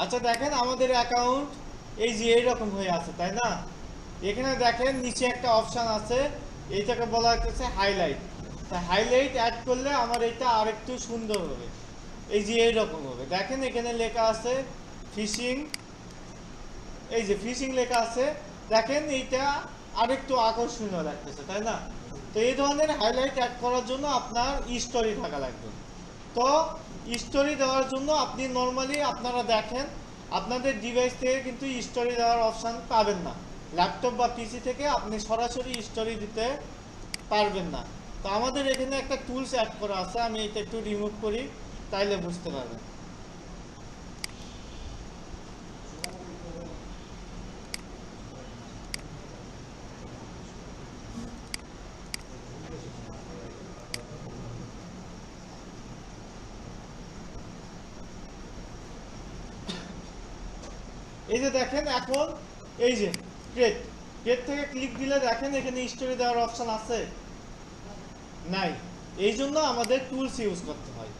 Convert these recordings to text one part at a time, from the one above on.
আচ্ছা দেখেন আমাদের অ্যাকাউন্ট এই যে এইরকম হয়ে আছে, তাই না? এখানে দেখেন নিচে একটা অপশন আছে, এইটাকে বলা হচ্ছে হাইলাইট। তা হাইলাইট অ্যাড করলে আমার এটা আরেকটু সুন্দর হবে। এই যে এইরকম হবে, দেখেন এখানে লেখা আছে ফিশিং, এই যে ফিশিং লেখা আছে, দেখেন এইটা আরেকটু আকর্ষণীয় লাগতেছে, তাই না? তো এই ধরনের হাইলাইট অ্যাড করার জন্য আপনার স্টোরি থাকা লাগবে। তো স্টোরি দেওয়ার জন্য আপনি নর্মালি আপনারা দেখেন আপনাদের ডিভাইস থেকে কিন্তু স্টোরি দেওয়ার অপশান পাবেন না। ল্যাপটপ বা পিসি থেকে আপনি সরাসরি স্টোরি দিতে পারবেন না। তো আমাদের এখানে একটা টুলস অ্যাড করা আছে, আমি এটা একটু রিমুভ করি, তাইলে বুঝতে পারবেন। এই যে দেখেন এখন এই যে ক্রিয়েট ক্রিয়েট থেকে ক্লিক দিলে দেখেন এখানে স্টোরি দেওয়ার অপশন আছে নাই। এই জন্য আমাদের টুলস ইউজ করতে হয়।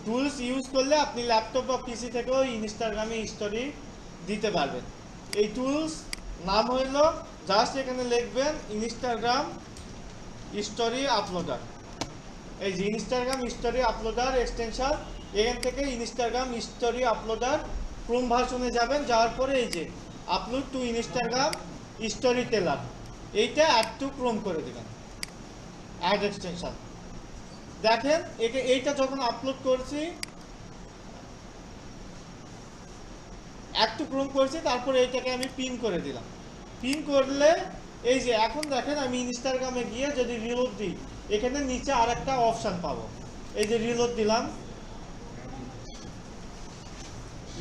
টুলস ইউজ করলে আপনি ল্যাপটপ বা পিসি থেকেও ইনস্টাগ্রামে স্টোরি দিতে পারবেন। এই টুলস নাম হইল, জাস্ট এখানে লিখবেন ইনস্টাগ্রাম স্টোরি আপলোডার। এই যে ইনস্টাগ্রাম স্টোরি আপলোডার এক্সটেনশন, এখান থেকে ইনস্টাগ্রাম স্টোরি আপলোডার ক্রোম ভার্সনে যাবেন, যাওয়ার পরে এই যে upload to Instagram story teller, এইটা অ্যাড টু ক্রোম করে দেবেন, অ্যাড এক্সটেনশন। দেখেন এইটা যখন আপলোড করছি, অ্যাড টু ক্রোম করছি, তারপরে এইটাকে আমি পিন করে দিলাম। পিন করলে এই যে এখন দেখেন আমি ইনস্টাগ্রামে গিয়ে যদি রিলোড দিই, এখানে নিচে আর একটা অপশান পাবো। এই যে রিলোড দিলাম,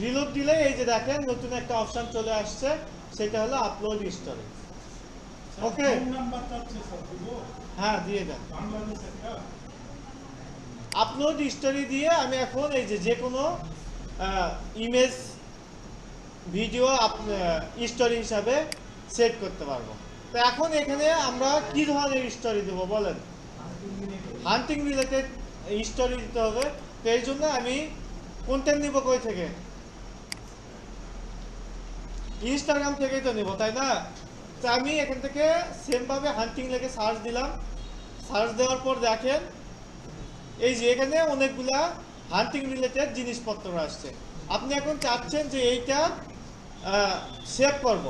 রিলোড দিলে এই যে দেখেন নতুন একটা অপশন চলে আসছে, সেটা হলো আপলোড স্টোরি। ওকে, হ্যাঁ দিয়ে দেন। আপলোড স্টোরি দিয়ে আমি এখন এই যে কোনো ইমেজ ভিডিও স্টোরি হিসাবে সেট করতে পারবো। তো এখন এখানে আমরা কি ধরনের স্টোরি দেবো বলেন? হান্টিং রিলেটেড স্টোরি দিতে হবে। তো এই জন্য আমি কন্টেন্ট নিব কই থেকে? ইনস্টাগ্রাম থেকেই তো নিব, তাই না? তো আমি এখান থেকে সেমভাবে হান্টিং লেগে সার্চ দিলাম। সার্চ দেওয়ার পর দেখেন এই যে এখানে অনেকগুলা হান্টিং রিলেটেড জিনিসপত্র আসছে। আপনি এখন চাচ্ছেন যে এইটা সেভ করব।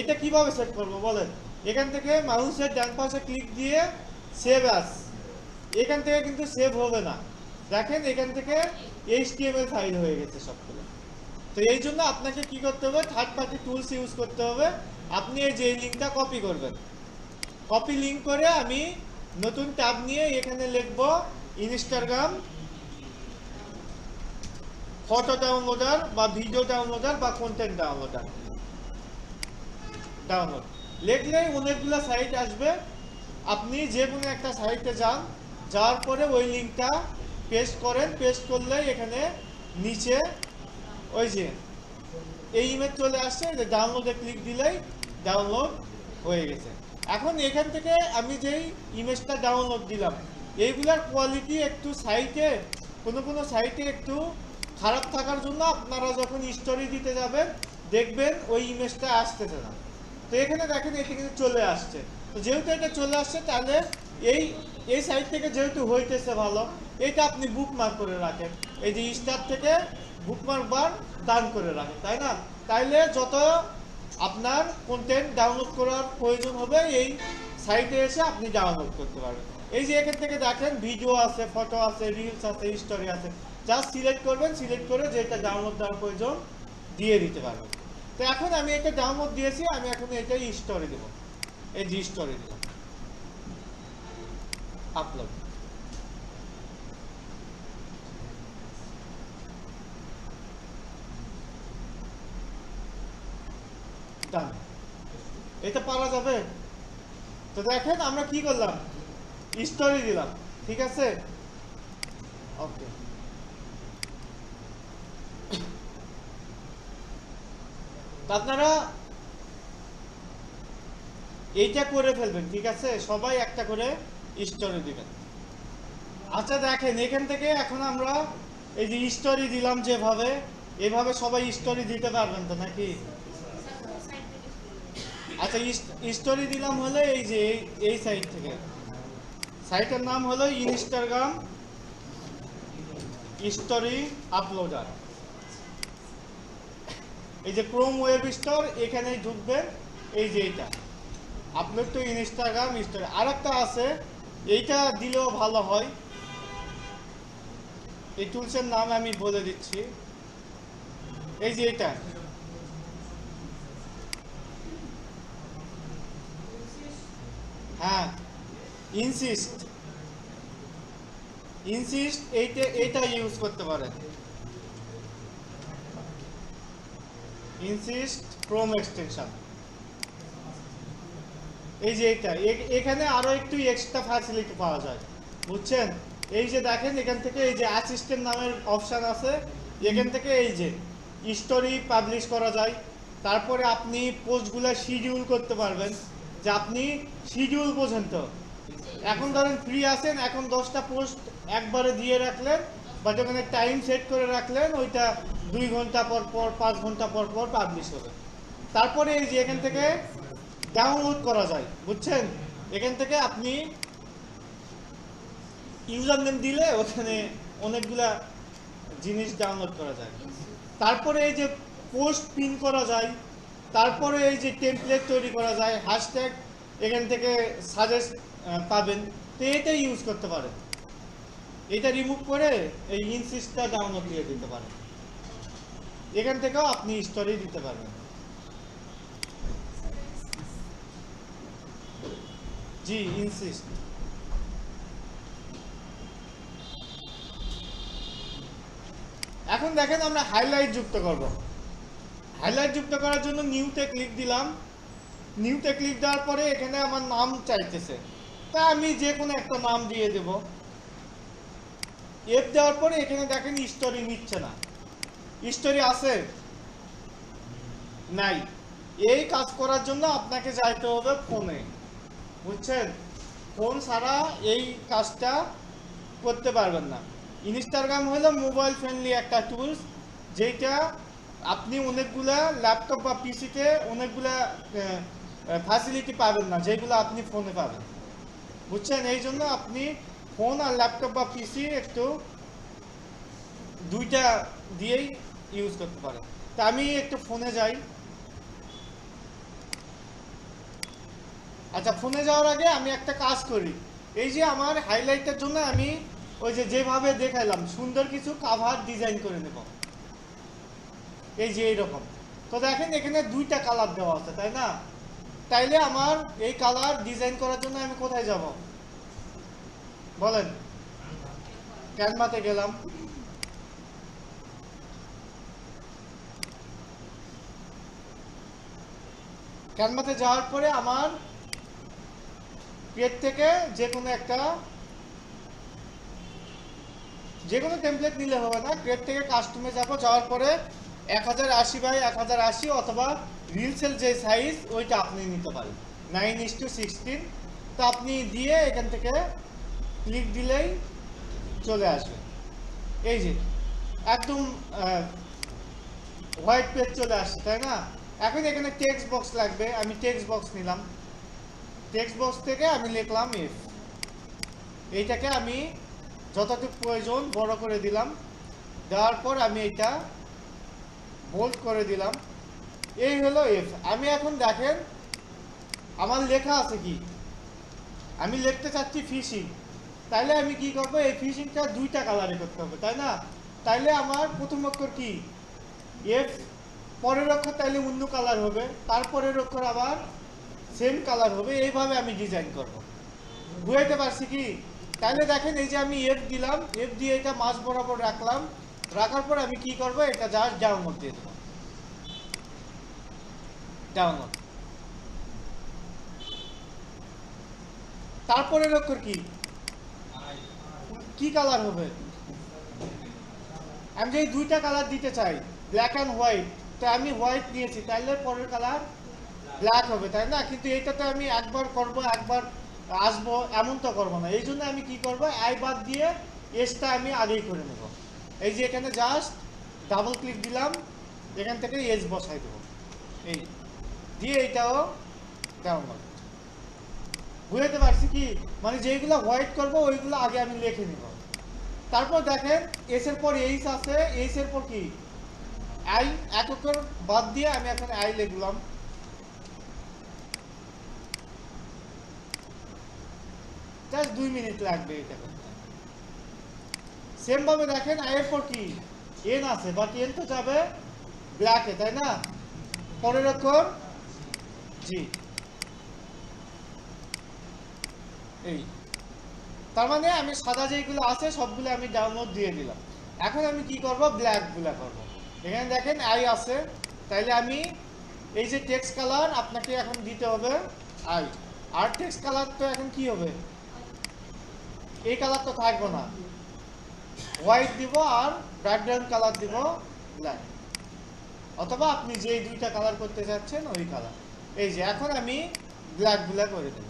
এটা কিভাবে সেভ করব বলেন? এখান থেকে মাউসের ডান পাশে ক্লিক দিয়ে সেভ অ্যাজ, এখান থেকে কিন্তু সেভ হবে না। দেখেন এখান থেকে HTML ফাইল হয়ে গেছে সবগুলো। তো এই জন্য আপনাকে কি করতে হবে? থার্ড পার্টি টুলস ইউজ করতে হবে। আপনি এই যে লিঙ্কটা কপি করবেন, কপি লিঙ্ক করে আমি নতুন ট্যাব নিয়ে এখানে লিখব ইনস্টাগ্রাম ফটো ডাউনলোডার বা ভিডিও ডাউনলোডার বা কন্টেন্ট ডাউনলোডার। ডাউনলোড লিখলেই অনেকগুলো সাইট আসবে। আপনি যে কোনো একটা সাইটে যান, যাওয়ার পরে ওই লিঙ্কটা পেস্ট করেন, পেস্ট করলেই এখানে নিচে ওই যে এই ইমেজ চলে আসছে, যে ডাউনলোডে ক্লিক দিলেই ডাউনলোড হয়ে গেছে। এখন এখান থেকে আমি যেই ইমেজটা ডাউনলোড দিলাম, এইগুলার কোয়ালিটি একটু সাইটে কোনো সাইটে একটু খারাপ থাকার জন্য আপনারা যখন স্টোরি দিতে যাবেন দেখবেন ওই ইমেজটা আসতেছে না। তো এখানে দেখেন এটা কিন্তু চলে আসছে। তো যেহেতু এটা চলে আসছে, তাহলে এই সাইট থেকে যেহেতু হইতেছে ভালো, এটা আপনি বুকমার্ক করে রাখেন। এই যে স্টার থেকে বুকমার্ক বার ডান করে রাখেন, তাই না? তাইলে যত আপনার কন্টেন্ট ডাউনলোড করার প্রয়োজন হবে এই সাইটে এসে আপনি ডাউনলোড করতে পারবেন। এই যে এখান থেকে দেখেন ভিডিও আছে, ফটো আছে, রিলস আছে, স্টোরি আছে, জাস্ট সিলেক্ট করবেন, সিলেক্ট করে যেটা ডাউনলোড দেওয়ার প্রয়োজন দিয়ে দিতে পারবেন। তো এখন আমি এটা ডাউনলোড দিয়েছি, আমি এখন এটাই স্টোরি দেবো। এই যে স্টোরি দিলাম, আপলোড। ডান, এটা পারা যাবে? তো দেখেন আমরা কি করলাম, স্টোরি দিলাম, ঠিক আছে? ওকে, আপনারা এইটা করে ফেলবেন, ঠিক আছে? সবাই একটা করে স্টোরি দিবেন। আচ্ছা দেখেন এখান থেকে এখন আমরা এই যে স্টোরি দিলাম যেভাবে, এভাবে সবাই স্টোরি দিতে পারবেন তো নাকি? আচ্ছা, স্টোরি দিলাম হলে এই যে এই সাইট থেকে, সাইটের নাম হলো ইনস্টাগ্রাম স্টোরি আপলোডার। এই যে ক্রোম ওয়েব স্টোর, এখানেই ঢুকবেন। এই যে এইটা আপলোড টু ইনস্টাগ্রাম স্টোরি। আর একটা আছে, এইটা দিলেও ভালো হয়। এই টুলসের নাম আমি বলে দিচ্ছি। এই যে এটা, হ্যাঁ, ইনসিস্ট এইটা ইউজ করতে পারেন। Insist Chrome extension. এই যে এইটা, এখানে আরো একটু এক্সট্রা ফ্যাসিলিটি পাওয়া যায়, বুঝছেন? এই যে দেখেন, এখান থেকে এই যে অ্যাসিস্ট্যান্ট নামের অপশন আছে, এখান থেকে এই যে স্টোরি পাবলিশ করা যায়। তারপরে আপনি পোস্টগুলো শিডিউল করতে পারবেন, যে আপনি শিডিউল বোঝেন তো। এখন ধরেন ফ্রি আছেন, এখন 10টা পোস্ট একবারে দিয়ে রাখলেন, বা ওখানে টাইম সেট করে রাখলেন, ওইটা 2 ঘন্টা পর পর 5 ঘন্টা পর পর পাবলিশ হবে। তারপরে এই যে এখান থেকে ডাউনলোড করা যায়, বুঝছেন? এখান থেকে আপনি ইউজার নেম দিলে ওখানে অনেকগুলা জিনিস ডাউনলোড করা যায়। তারপরে এই যে পোস্ট পিন করা যায়, তারপরে এই যে টেমপ্লেট তৈরি করা যায়, হ্যাশট্যাগ এখান থেকে সাজেস্ট পাবেন। তো এটা ইউজ করতে পারেন। এটা রিমুভ করে এই ইনসিস্টটা ডাউনলোড দিয়ে দিতে পারেন। এখান থেকেও আপনি স্টোরি দিতে পারবেন। জি, ইনসিস্ট। এখন দেখেন আমরা হাইলাইট যুক্ত করব। হাইলাইট যুক্ত করার জন্য নিউতে ক্লিক দিলাম। নিউতে ক্লিক দেওয়ার পরে এখানে আমার নাম চাইতেছে, তা আমি যে কোনো একটা নাম দিয়ে দেব। এফ দেওয়ার পরে এখানে দেখেন স্টোরি নিচ্ছে না। স্টোরি আছে? নাই। এই কাজ করার জন্য আপনাকে যাইতে হবে ফোনে, বুঝছেন? ফোন ছাড়া এই কাজটা করতে পারবেন না। ইনস্টাগ্রাম হলো মোবাইল ফ্রেন্ডলি একটা টুলস, যেটা আপনি অনেকগুলা ল্যাপটপ বা পিসিতে অনেকগুলা ফ্যাসিলিটি পাবেন না, যেগুলো আপনি ফোনে পাবেন, বুঝছেন? এই জন্য আপনি ফোন আর ল্যাপটপ বা পিসি একটু দুইটা দিয়েই ইউজ করতে পারেন। তা আমি একটু ফোনে যাই। আচ্ছা, ফোনে যাওয়ার আগে আমি একটা কাজ করি। এই যে আমার হাইলাইটের জন্য আমি ওই যে যেভাবে দেখাইলাম, সুন্দর কিছু কাভার ডিজাইন করে নেব। এই যে এইরকম। তো দেখেন এখানে 2টা কালার দেওয়া আছে, তাই না? তাইলে আমার এই কালার ডিজাইন করার জন্য আমি কোথায় যাব বলেন? ক্যানভাতে গেলাম। ক্যানভাতে যাওয়ার পরে আমার পেজ থেকে যে কোনো টেমপ্লেট নিলে হবে না, পেজ থেকে কাস্টমে যাব। যাওয়ার পরে 1080 বাই 1080 অথবা রিলসের যে সাইজ ওইটা আপনি নিতে পারেন, 9:16। তো আপনি দিয়ে এখান থেকে ক্লিক দিলেই চলে আসবে। এই যে একদম হোয়াইট পেজ চলে আসছে, তাই না? এখন এখানে টেক্সট বক্স লাগবে, আমি টেক্সট বক্স নিলাম। টেক্সট বক্স থেকে আমি লিখলাম ইফ। এইটাকে আমি যতটুকু প্রয়োজন বড় করে দিলাম। দেওয়ার পর আমি এটা বোল্ড করে দিলাম। এই হলো ইফ। আমি এখন দেখেন আমার লেখা আছে কি, আমি লিখতে চাচ্ছি ফিশিং। তাইলে আমি কি করবো, এই ফিশিংটা 2টা কালারে করতে হবে, তাই না? তাইলে আমার প্রথম অক্ষর কি এফ, পরের অক্ষর তাইলে অন্য কালার হবে, তারপরের অক্ষর আবার সেম কালার হবে। এইভাবে আমি ডিজাইন করব। বুঝাইতে পারছি কি? তাইলে দেখেন এই যে আমি এফ দিলাম, এফ দিয়ে এটা মাঝ বরাবর রাখলাম। রাখার পর আমি কি করব, এটা জাস্ট ডাউনলোড দিয়ে দেবো। ডাউনলোড। তারপরের অক্ষর কি, কি কালার হবে? আমি যে 2টা কালার দিতে চাই, ব্ল্যাক অ্যান্ড হোয়াইট, তো আমি হোয়াইট দিয়েছি, তাহলে পরের কালার ব্ল্যাক হবে, তাই না? কিন্তু এইটাতে আমি একবার করব, একবার আসবো, এমন তো করবো না। এই জন্য আমি কি করব, আই বাদ দিয়ে এসটা আমি আগেই করে নেব। এই যে এখানে জাস্ট ডাবল ক্লিক দিলাম, এখান থেকে এজ বসাই দেবো, এই দিয়ে এইটাও ডাউনলোড। বুঝতে পারছি কি, মানে যেগুলো হোয়াইট করবো ওইগুলো আগে আমি লিখে নিব। তারপর দেখেন এস এর পর এইচ আছে, এইচ এর পর কি আই, এক অক্ষর বাদ দিয়ে আমি এখন আই লিখলাম। জাস্ট 2 মিনিট লাগবে এটা করতে। সেম ভাবে দেখেন আই এর পর কি এন আছে, বাট এন তো যাবে ব্ল্যাকে, তাই না? পরের অক্ষর জি, এই তার মানে আমি সাদা যেগুলো আছে সবগুলো আমি ডাউনলোড দিয়ে দিলাম। এখন আমি কি করব, ব্ল্যাক গুলা করব। এখানে দেখেন আই আছে, তাইলে আমি এই যে টেক্সট কালার আপনাকে এখন দিতে হবে আই, আর টেক্সট কালার তো এখন কি হবে, এই কালার তো থাকবে না, হোয়াইট দিব আর ব্যাকগ্রাউন্ড কালার দিব ব্ল্যাক, অথবা আপনি যে দুইটা কালার করতে যাচ্ছেন ওই কালার। এই যে এখন আমি ব্ল্যাক গুলা করে দেব।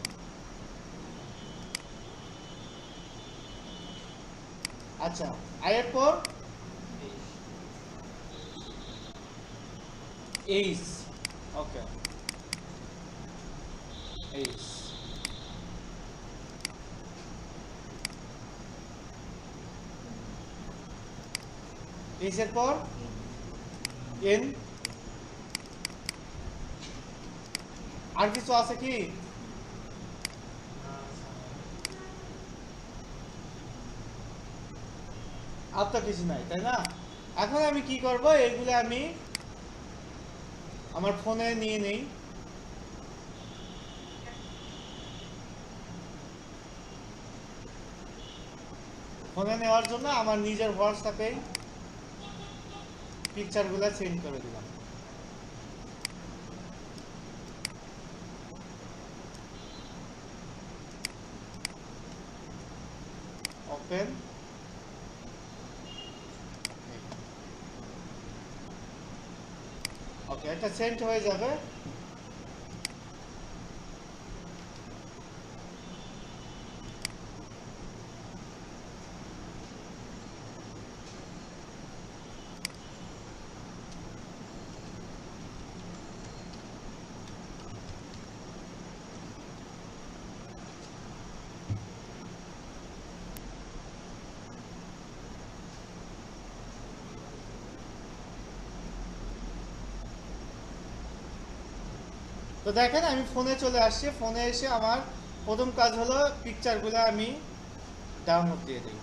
আচ্ছা, আয়ের পর এইচ, ওকে এইচ, এইচ এর পর এন, আর কিছু আছে কি? আর তো কিছু নাই, তাই না? এখন আমি কি করব, এগুলো আমি আমার ফোনে নিয়ে নেই। ফোনে নেওয়ার জন্য আমার নিজের হোয়াটসঅ্যাপে পিকচারগুলো সেন্ড করে দিলাম। ওপেন, ওকে, এটা সেন্ড হয়ে যাবে। তো দেখেন আমি ফোনে চলে আসছি, ফোনে এসে আমার প্রথম কাজ হলো পিকচারগুলো আমি ডাউনলোড দিয়ে দিই।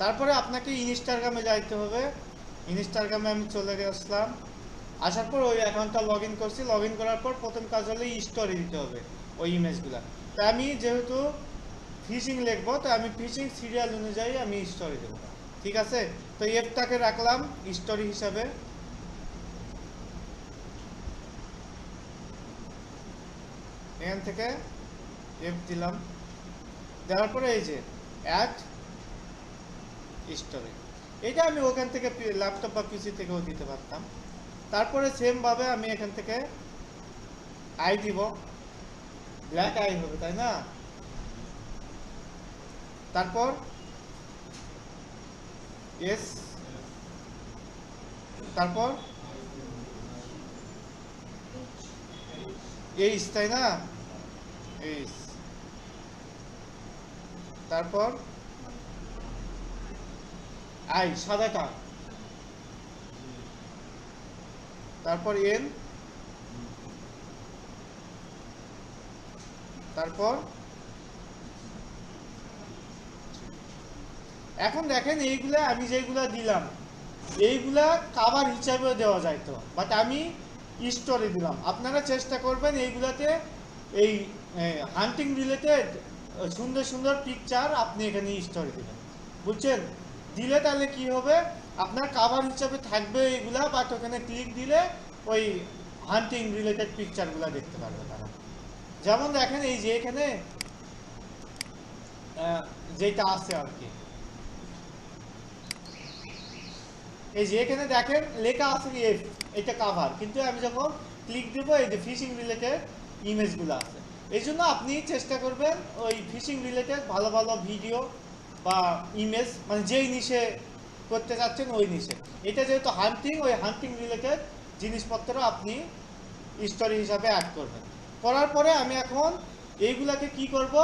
তারপরে আপনাকে ইনস্টাগ্রামে যাইতে হবে। ইনস্টাগ্রামে আমি চলে আসলাম, আসার পর ওই অ্যাকাউন্টটা লগ ইন করছি, লগ ইন করার পর প্রথম কাজ হলো স্টোরি দিতে হবে ওই ইমেজগুলা। তো আমি যেহেতু ফিশিং লিখবো, তো আমি ফিশিং সিরিয়াল অনুযায়ী আমি স্টোরি দেবো, ঠিক আছে? তো এফটাকে রাখলাম স্টোরি হিসাবে, এখান থেকে এফ দিলাম, দেওয়ার পরে এই যে অ্যাড স্টোরি, এটা আমি ওখান থেকে ল্যাপটপ বা পিসি থেকেও দিতে পারতাম। তারপরে সেম ভাবে আমি এখান থেকে আই দিব, ব্ল্যাক আই হবে, তাই না? তারপর এস, তারপর এইচ, তাই না? এইচ, তারপর আই সাদাটা, তারপর এন, তারপর এখন দেখেন এইগুলা আমি যেগুলা দিলাম এইগুলা কাভার হিসাবেও দেওয়া যাইতো, বাট আমি স্টোরি দিলাম। আপনারা চেষ্টা করবেন এইগুলাতে এই হান্টিং রিলেটেড সুন্দর সুন্দর পিকচার আপনি এখানে স্টোরি দিবেন, বুঝছেন? দিলে তাহলে কি হবে, আপনার কাভার হিসাবে থাকবে এইগুলা, বাট ওখানে ক্লিক দিলে ওই হান্টিং রিলেটেড পিকচারগুলা দেখতে পারবে তারা। যেমন দেখেন এই যে এখানে যেটা আছে আর কি, এই যে এখানে দেখেন লেখা আছে এফ, এটা কাভার, কিন্তু আমি যখন ক্লিক দেব এই যে ফিশিং রিলেটেড ইমেজগুলো আছে। এই জন্য আপনি চেষ্টা করবেন ওই ফিশিং রিলেটেড ভালো ভালো ভিডিও বা ইমেজ, মানে যেই নিশে করতে চাচ্ছেন ওই নিশে। এটা যেহেতু হান্টিং, ওই হান্টিং রিলেটেড জিনিসপত্র আপনি স্টোরি হিসাবে অ্যাড করবেন। করার পরে আমি এখন এইগুলাকে কি করব,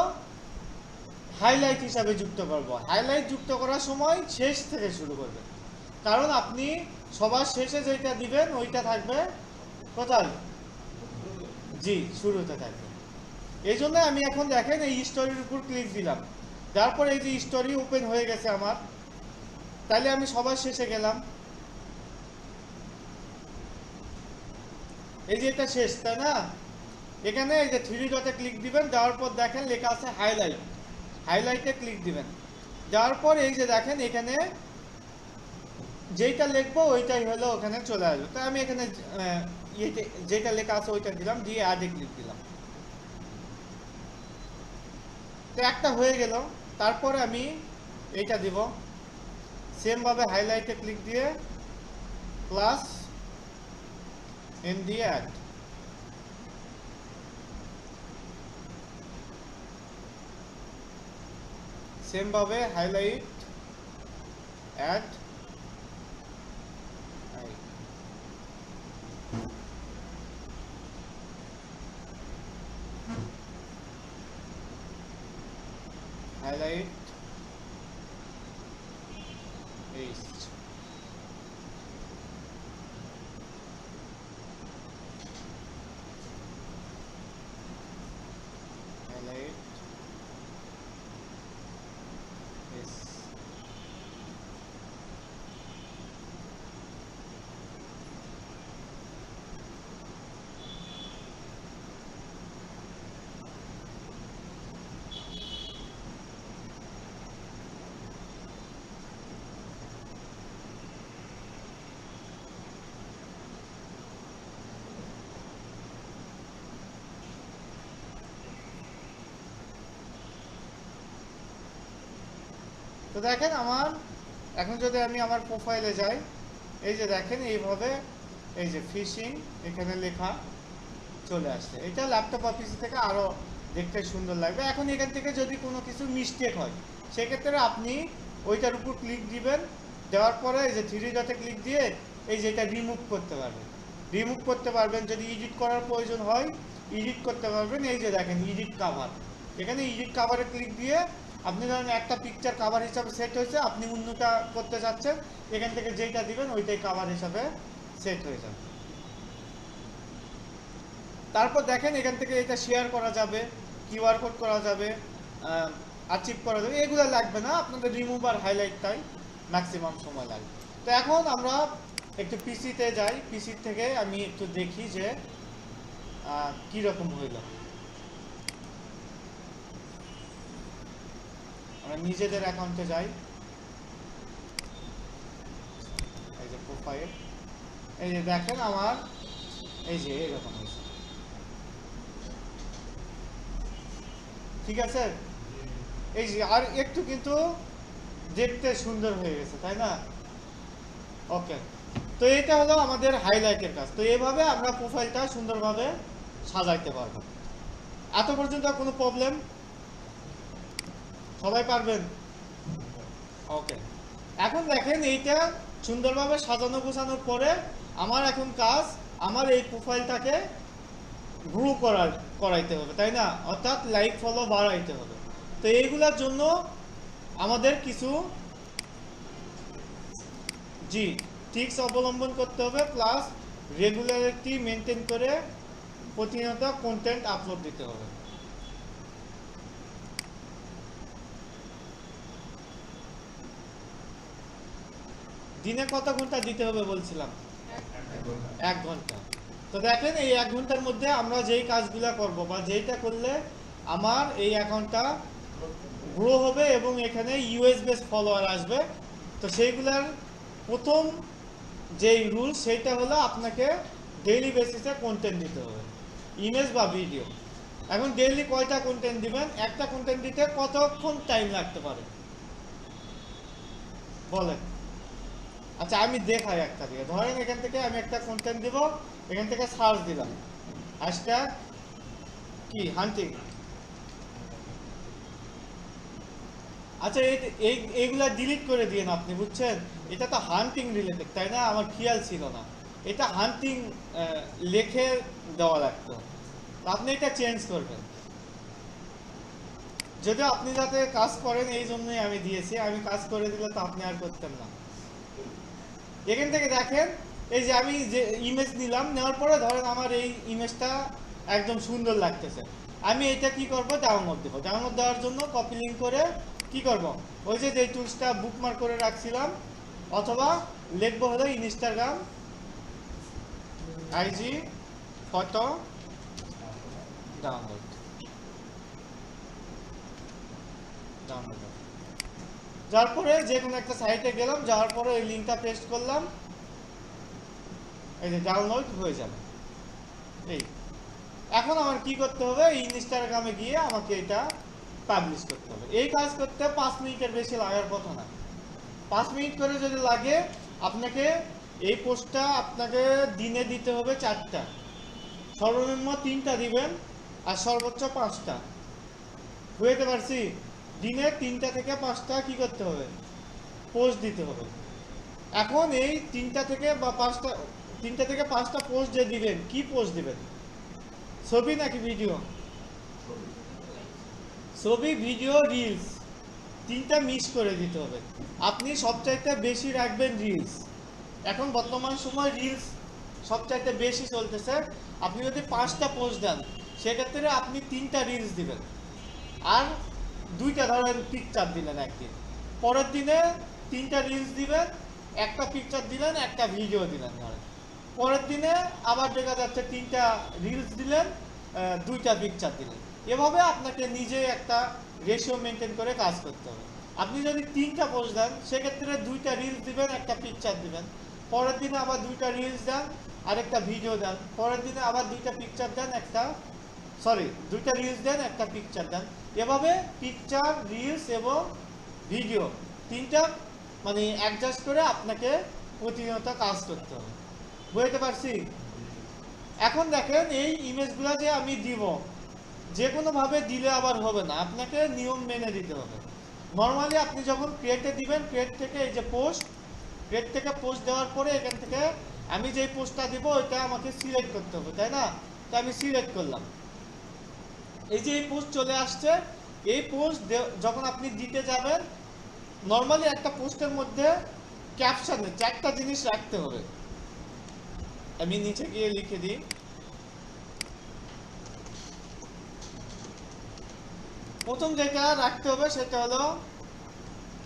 হাইলাইট হিসাবে যুক্ত করব। হাইলাইট যুক্ত করার সময় শেষ থেকে শুরু করবেন, কারণ আপনি সবার শেষে যেটা দিবেন ওইটা থাকবে কোথায়, জি শুরুতে থাকবে। এই জন্য আমি এখন দেখেন এই স্টোরির উপর ক্লিক দিলাম, তারপর এই যে স্টোরি ওপেন হয়ে গেছে আমার, তাহলে আমি সবার শেষে গেলাম, এই যে এটা শেষ, তাই না? এখানে এই যে 3 ডটে ক্লিক দিবেন, দেওয়ার পর দেখেন লেখা আছে হাইলাইট, হাইলাইটে ক্লিক দিবেন। দেওয়ার পর এই যে দেখেন এখানে যেটা লিখবো ওইটাই হলো ওখানে চলে আসবে। তো আমি এখানে যেটা লেখা আছে ওইটা দিলাম, দিয়ে অ্যাডে ক্লিক দিলাম, তো একটা হয়ে গেল। তারপরে আমি এইটা দিব, সেম ভাবে হাইলাইটে ক্লিক দিয়ে প্লাস এন দিয়ে অ্যাড, সেম ভাবে highlight add, highlight, paste, highlight, paste। তো দেখেন আমার এখন যদি আমি আমার প্রোফাইলে যাই, এই যে দেখেন এইভাবে এই যে ফিশিং এখানে লেখা চলে আসছে। এটা ল্যাপটপ বা পিসি থেকে আরো দেখতে সুন্দর লাগবে। এখন এখান থেকে যদি কোনো কিছু মিস্টেক হয় সেক্ষেত্রে আপনি ওইটার উপর ক্লিক দিবেন, দেওয়ার পরে এই যে 3 ডটে ক্লিক দিয়ে এই যে এটা রিমুভ করতে পারবেন, রিমুভ করতে পারবেন। যদি এডিট করার প্রয়োজন হয় এডিট করতে পারবেন। এই যে দেখেন এডিট কাভার, এখানে এডিট কাভারে ক্লিক দিয়ে আপনি ধরেন একটা পিকচার কাভার হিসাবে সেট হয়েছে, আপনি অন্যটা করতে চাচ্ছেন, এখান থেকে যেটা দিবেন ওইটাই কাভার হিসাবে সেট হয়ে যাবে। তারপর দেখেন এখান থেকে এটা শেয়ার করা যাবে, কিউআর কোড করা যাবে, আর্চিভ করা যাবে, এগুলো লাগবে না, আপনাদের রিমুভ আর হাইলাইটটাই ম্যাক্সিমাম সময় লাগবে। তো এখন আমরা একটু পিসিতে যাই, পিসি থেকে আমি একটু দেখি যে কি রকম হইল। আমরা নিজেদের অ্যাকাউন্টে যাই, এই যে প্রোফাইল, এই যে দেখেন আমার এই যে এরকম হয়েছে, ঠিক আছে? এই যে আর একটু কিন্তু দেখতে সুন্দর হয়ে গেছে, তাই না? ওকে, তো এটা হলো আমাদের হাইলাইটের কাজ। তো এইভাবে আমরা প্রোফাইলটা সুন্দরভাবে সাজাইতে পারবো। এত পর্যন্ত কোনো প্রবলেম? সবাই পারবেন? ওকে, এখন দেখেন এইটা সুন্দরভাবে সাজানো গোছানোর পরে আমার এখন কাজ, আমার এই প্রোফাইলটাকে গ্রো করাইতে হবে, তাই না? অর্থাৎ লাইক ফলো বাড়াইতে হবে। তো এইগুলোর জন্য আমাদের কিছু ট্রিক্স অবলম্বন করতে হবে, প্লাস রেগুলারিটি মেনটেন করে প্রতিনিয়ত কন্টেন্ট আপলোড দিতে হবে। দিনে কত ঘন্টা দিতে হবে বলছিলাম? 1 ঘন্টা। তো দেখেন এই 1 ঘন্টার মধ্যে আমরা যেই কাজগুলো করব বা যেইটা করলে আমার এই অ্যাকাউন্টটা গ্রো হবে এবং এখানে ইউএস বেস ফলোয়ার আসবে, তো সেইগুলার প্রথম যেই রুল সেইটা হলো আপনাকে ডেইলি বেসিসে কন্টেন্ট দিতে হবে, ইমেজ বা ভিডিও। এখন ডেইলি কয়টা কন্টেন্ট দিবেন? একটা কন্টেন্ট দিতে কতক্ষণ টাইম লাগতে পারে বলেন? আচ্ছা আমি দেখাই একটা দিয়ে, ধরেন এখান থেকে আমি একটা কন্টেন্ট দিব, এখান থেকে সার্চ দিলাম হ্যাশট্যাগ কি হান্টিং। আচ্ছা এইগুলা ডিলিট করে দিয়েন আপনি, বুঝছেন? এটা তো হান্টিং রিলেটেড, তাই না? আমার খেয়াল ছিল না এটা হান্টিং লেখে দেওয়া লাগতো। আপনি এটা চেঞ্জ করবেন, যদিও আপনি যাতে কাজ করেন এই জন্যই আমি দিয়েছি, আমি কাজ করে দিলে তো আপনি আর করতেন না। এখান থেকে দেখেন, এই যে আমি যে ইমেজ নিলাম, নেওয়ার পরে ধরেন আমার এই ইমেজটা একদম সুন্দর লাগতেছে, আমি এটা কি করব, ডাউনলোড দেবো। ডাউনলোড দেওয়ার জন্য কপি লিঙ্ক করে কি করব, ওই যে টুলসটা বুকমার্ক করে রাখছিলাম, অথবা লিখবো হলো ইনস্টাগ্রাম আইজি ফটো ডাউনলোড। যার পরে যে কোনো একটা সাইটে গেলাম, যাওয়ার পরে এই লিঙ্কটা পেস্ট করলাম, এই যে ডাউনলোড হয়ে যাবে। এই এখন আমার কি করতে হবে, ইনস্টাগ্রামে গিয়ে আমাকে এটা পাবলিশ করতে হবে। এই কাজ করতে 5 মিনিটের বেশি লাগার কথা না। 5 মিনিট করে যদি লাগে, আপনাকে এই পোস্টটা আপনাকে দিনে দিতে হবে 4টা, সর্বনিম্ন 3টা দিবেন আর সর্বোচ্চ 5টা। বুঝতে পারছি? দিনে 3টা থেকে 5টা কি করতে হবে, পোস্ট দিতে হবে। এখন এই 3টা থেকে 5টা পোস্ট যে দিবেন, কি পোস্ট দিবেন, ছবি নাকি ভিডিও? ছবি, ভিডিও, রিলস, 3টা মিক্স করে দিতে হবে। আপনি সবচাইতে বেশি রাখবেন রিলস, এখন বর্তমান সময় রিলস সবচাইতে বেশি চলতেছে। আপনি যদি 5টা পোস্ট দেন, সেক্ষেত্রে আপনি 3টা রিলস দিবেন, আর 2টা ধরেন পিকচার দিলেন একদিন, পরের দিনে 3টা রিলস দিবেন, একটা পিকচার দিলেন, একটা ভিডিও দিলেন। ধরেন পরের দিনে আবার দেখা যাচ্ছে 3টা রিলস দিলেন, 2টা পিকচার দিলেন। এভাবে আপনাকে নিজে একটা রেশিও মেনটেন করে কাজ করতে হবে। আপনি যদি 3টা পোস্ট দেন, সেক্ষেত্রে 2টা রিলস দিবেন, একটা পিকচার দিবেন, পরের দিনে আবার 2টা রিলস দেন আর একটা ভিডিও দেন, পরের দিনে আবার 2টা পিকচার দেন, 2টা রিলস দেন, একটা পিকচার দেন। এভাবে পিকচার, রিলস এবং ভিডিও 3টা মানে অ্যাডজাস্ট করে আপনাকে প্রতিনিয়ত কাজ করতে হবে। বুঝতে পারছি? এখন দেখেন, এই ইমেজগুলো যে আমি দিব, যে কোনোভাবে দিলে আবার হবে না, আপনাকে নিয়ম মেনে দিতে হবে। নর্মালি আপনি যখন ক্রিয়েটে দিবেন, ক্রিয়েট থেকে এই যে পোস্ট, ক্রিয়েট থেকে পোস্ট দেওয়ার পরে এখান থেকে আমি যেই পোস্টটা দিব ওইটা আমাকে সিলেক্ট করতে হবে, তাই না? তো আমি সিলেক্ট করলাম, এই যে এই পোস্ট চলে আসছে। এই পোস্ট যখন আপনি দিতে যাবেন, নর্মালি একটা পোস্টের মধ্যে ক্যাপশনে 4টা জিনিস রাখতে হবে। আমি নিচে গিয়ে লিখে দিই, প্রথম যেটা রাখতে হবে সেটা হলো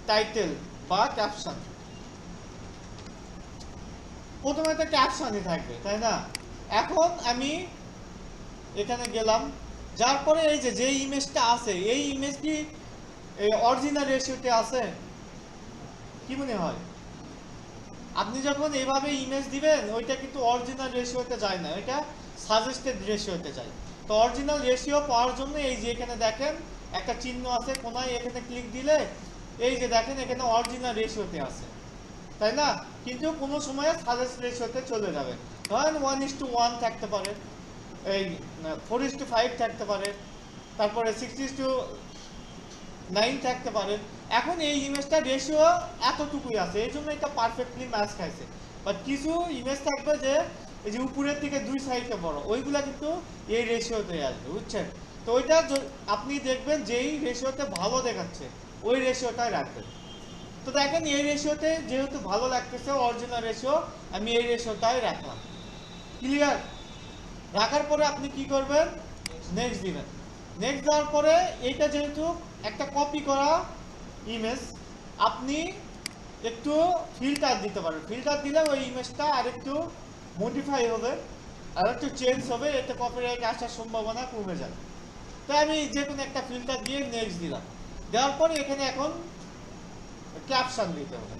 টাইটেল বা ক্যাপশন। প্রথমে একটা ক্যাপশনই থাকবে, তাই না? এখন আমি এখানে গেলাম, যার পরে এই যে ইমেজটা আছে, এই ইমেজ কি অরিজিনাল রেশিওতে আছে? কি মনে হয়? আপনি যখন এইভাবে ইমেজ দিবেন, ওইটা কিন্তু অরিজিনাল রেশিওতে যায় না, এটা সাজেস্টেড রেশিওতে যায়। তো অরিজিনাল রেশিও পাওয়ার জন্য এই যে এখানে দেখেন একটা চিহ্ন আছে কোনায়, এখানে ক্লিক দিলে এই যে দেখেন এখানে অরিজিনাল রেশিওতে আছে, তাই না? কিন্তু কোনো সময় সাজেস্ট রেশিওতে চলে যাবে। ধরেন 1:1 থাকতে পারে, এই 4:5 থাকতে পারে, তারপরে 6:9 থাকতে পারে। এখন এই ইমেজটা রেশিও এতটুকুই আছে, এই জন্য এটা পারফেক্টলি ম্যাচ খাইছে। বাট কিছু ইমেজ থাকবে যে এই যে উপরের দিকে 2 সাইডে বড়, ওইগুলা কিন্তু এই রেশিওতে আসবে, বুঝছেন? তো ওইটা আপনি দেখবেন যেই রেশিওতে ভালো দেখাচ্ছে ওই রেশিওটাই রাখবেন। তো দেখেন এই রেশিওতে যেহেতু ভালো লাগতেছে, অরিজিনাল রেশিও, আমি এই রেশিওটাই রাখলাম। ক্লিয়ার? রাখার পরে আপনি কি করবেন, নেক্সট দিবেন। নেক্সট দেওয়ার পরে এইটা যেহেতু একটা কপি করা ইমেজ, আপনি একটু ফিল্টার দিতে পারেন। ফিল্টার দিলে ওই ইমেজটা আরেকটু মডিফাই হবে, আর একটু চেঞ্জ হবে, এতে কপিরাইট আসার সম্ভাবনা কমে যায়। তো আমি যে কোনো একটা ফিল্টার দিয়ে নেক্সট দিলাম। দেওয়ার পরে এখানে এখন ক্যাপশন দিতে হবে।